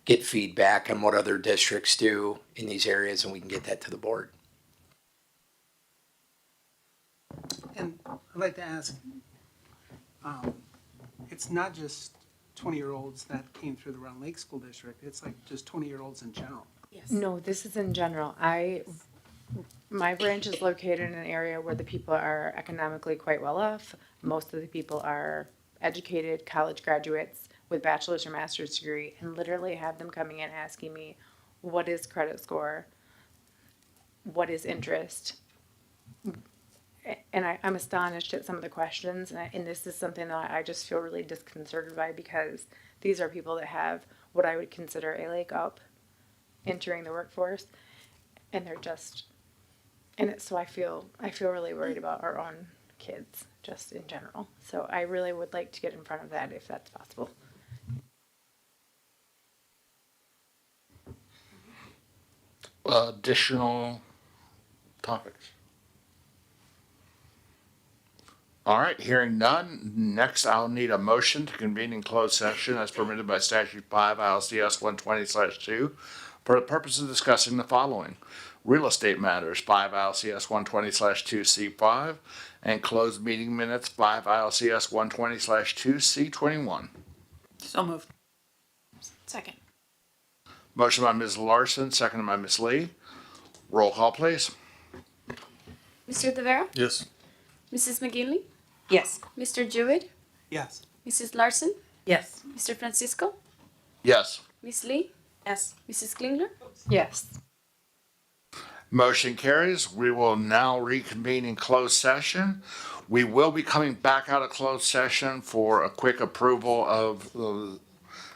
get feedback on what other districts do in these areas and we can get that to the board. And I'd like to ask, it's not just 20-year-olds that came through the Round Lake School District, it's like just 20-year-olds in general. Yes. No, this is in general. My branch is located in an area where the people are economically quite well off. Most of the people are educated college graduates with bachelor's or master's degree, and literally have them coming in asking me, what is credit score? What is interest? And I'm astonished at some of the questions, and this is something that I just feel really disconcerted by, because these are people that have what I would consider a leg up entering the workforce, and they're just, so I feel really worried about our own kids just in general. So I really would like to get in front of that if that's possible. Additional topics? All right, hearing none, next I'll need a motion to convene in closed session as permitted by statute 5 ILCS 120/2 for the purpose of discussing the following: real estate matters 5 ILCS 120/2C5 and closed meeting minutes 5 ILCS 120/2C21. So moved. Second. Motion by Ms. Larson, seconded by Ms. Lee. Roll call, please. Mr. Tavera? Yes. Mrs. McGinley? Yes. Mr. Jewett? Yes. Mrs. Larson? Yes. Mr. Francisco? Yes. Ms. Lee? Yes. Mrs. Klingler? Yes. Motion carries. We will now reconvene in closed session. We will be coming back out of closed session for a quick approval of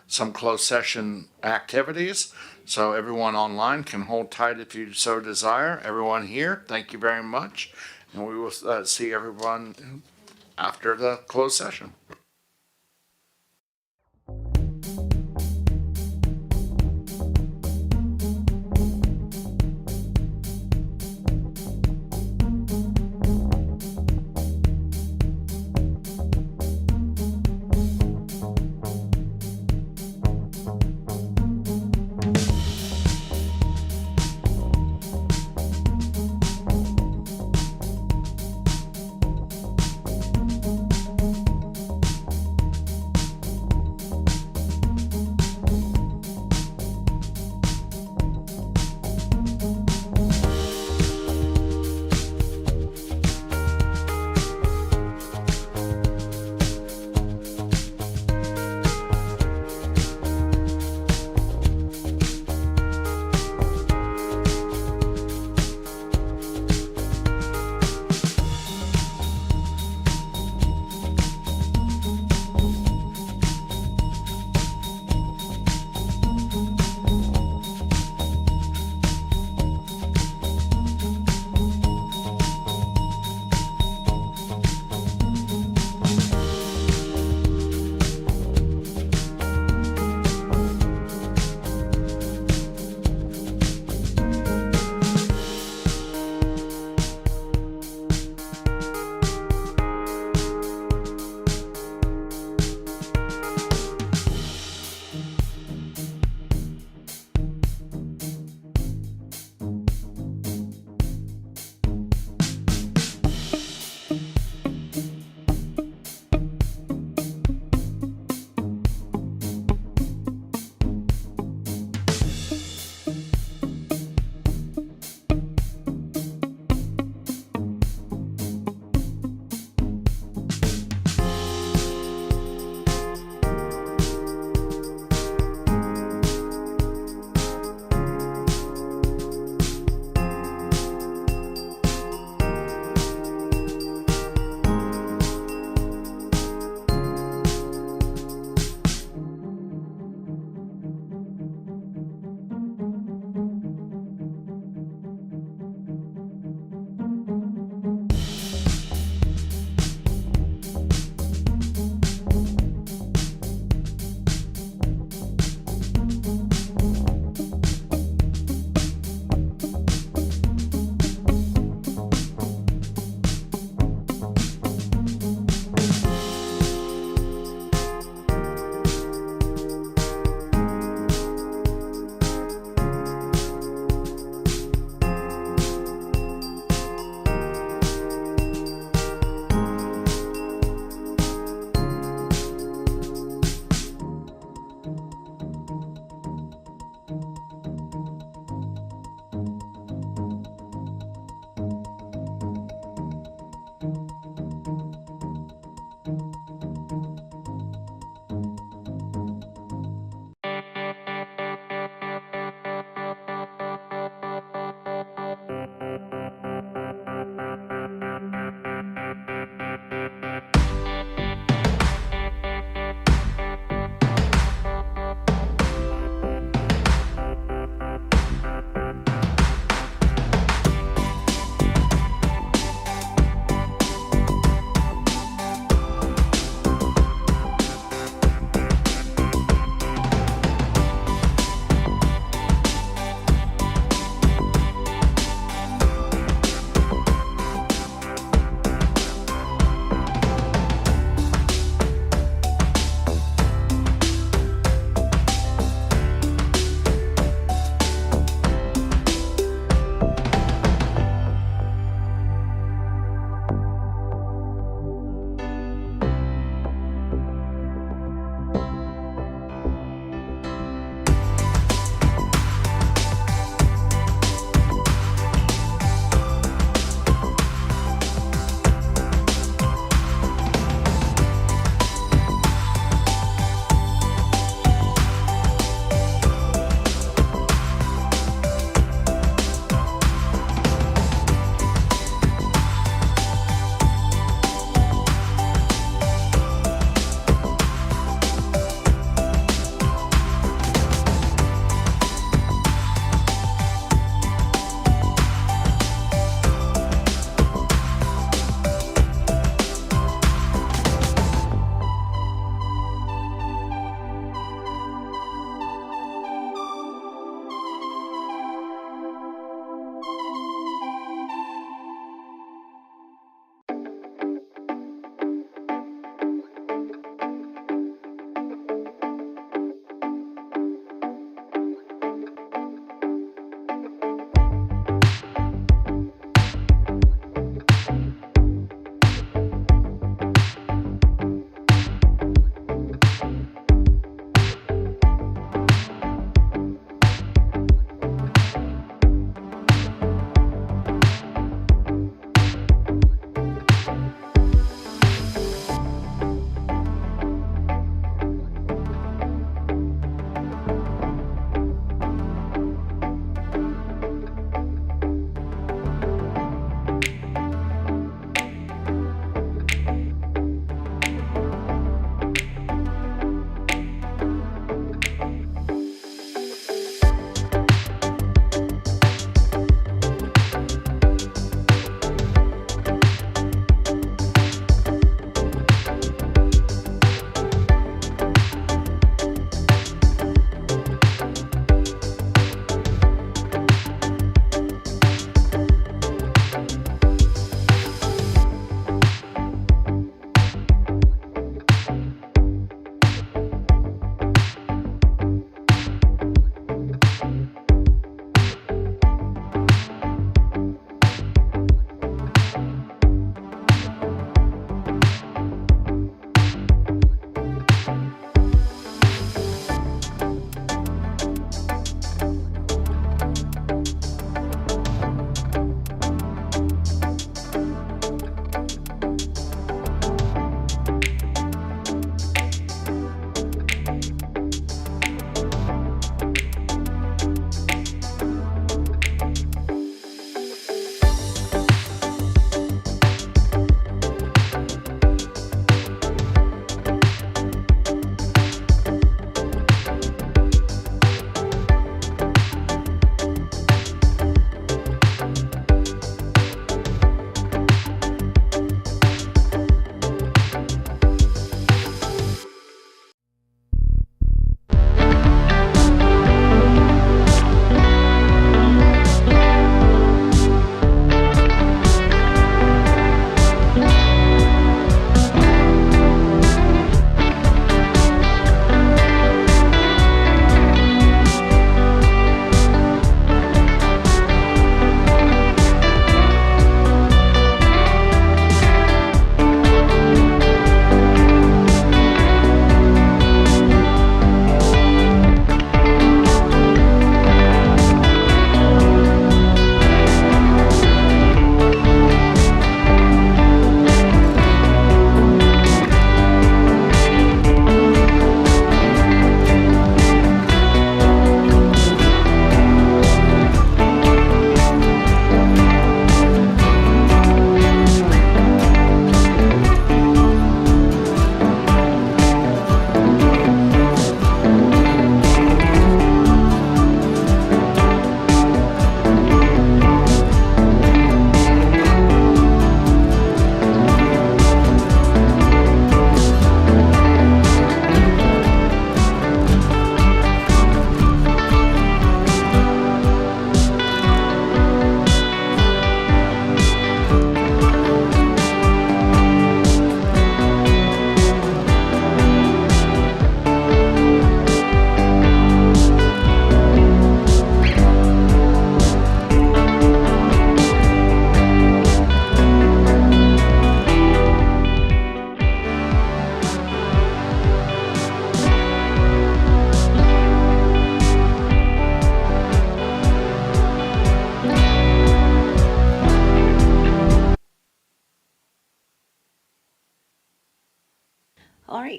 some closed session activities. So everyone online can hold tight if you so desire. Everyone here, thank you very much. And we will see everyone after the closed session.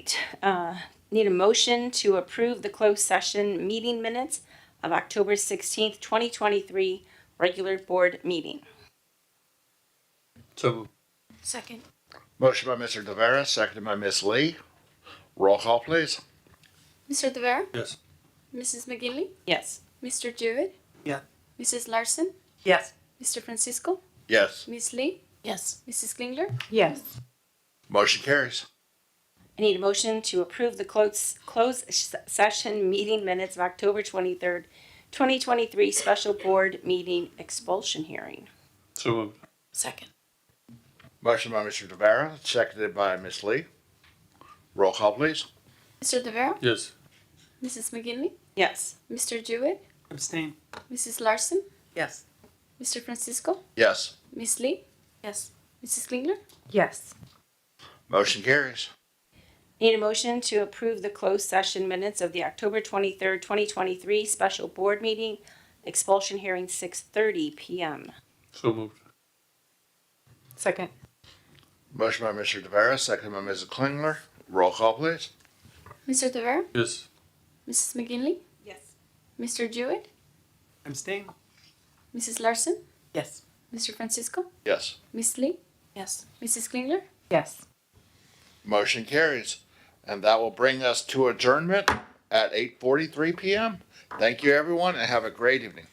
right, need a motion to approve the closed session meeting minutes of October 16th, 2023, regular board meeting. So Second. Motion by Mr. Tavera, seconded by Ms. Lee. Roll call, please. Mr. Tavera? yes. Mrs. McGinley? Yes. Mr. Jewett? Yeah. Mrs. Larson? Yes. Mr. Francisco? Yes. Ms. Lee? Yes. Mrs. Klingler? Yes. Motion carries. I need a motion to approve the closed session meeting minutes of October 23rd, 2023, special board meeting expulsion hearing. So moved. Second. Motion by Mr. Tavera, seconded by Ms. Lee. Roll call, please. Mr. Tavera? Yes. Mrs. McGinley? Yes. Mr. Jewett? Abstain. Mrs. Larson? Yes. Mr. Francisco? Yes. Ms. Lee? Yes. Mrs. Klingler? Yes. Motion carries. Need a motion to approve the closed session minutes of the October 23rd, 2023 special board meeting expulsion hearing 6:30 p.m. So moved. Second. Motion by Mr. Tavera, seconded by Mrs. Klingler. Roll call, please. Mr. Tavera? Yes. Mrs. McGinley? Yes. Mr. Jewett? Abstain. Mrs. Larson? Yes. Mr. Francisco? Yes. Ms. Lee? Yes. Mrs. Klingler? Yes. Motion carries. And that will bring us to adjournment at 8:43 p.m. Thank you, everyone, and have a great evening.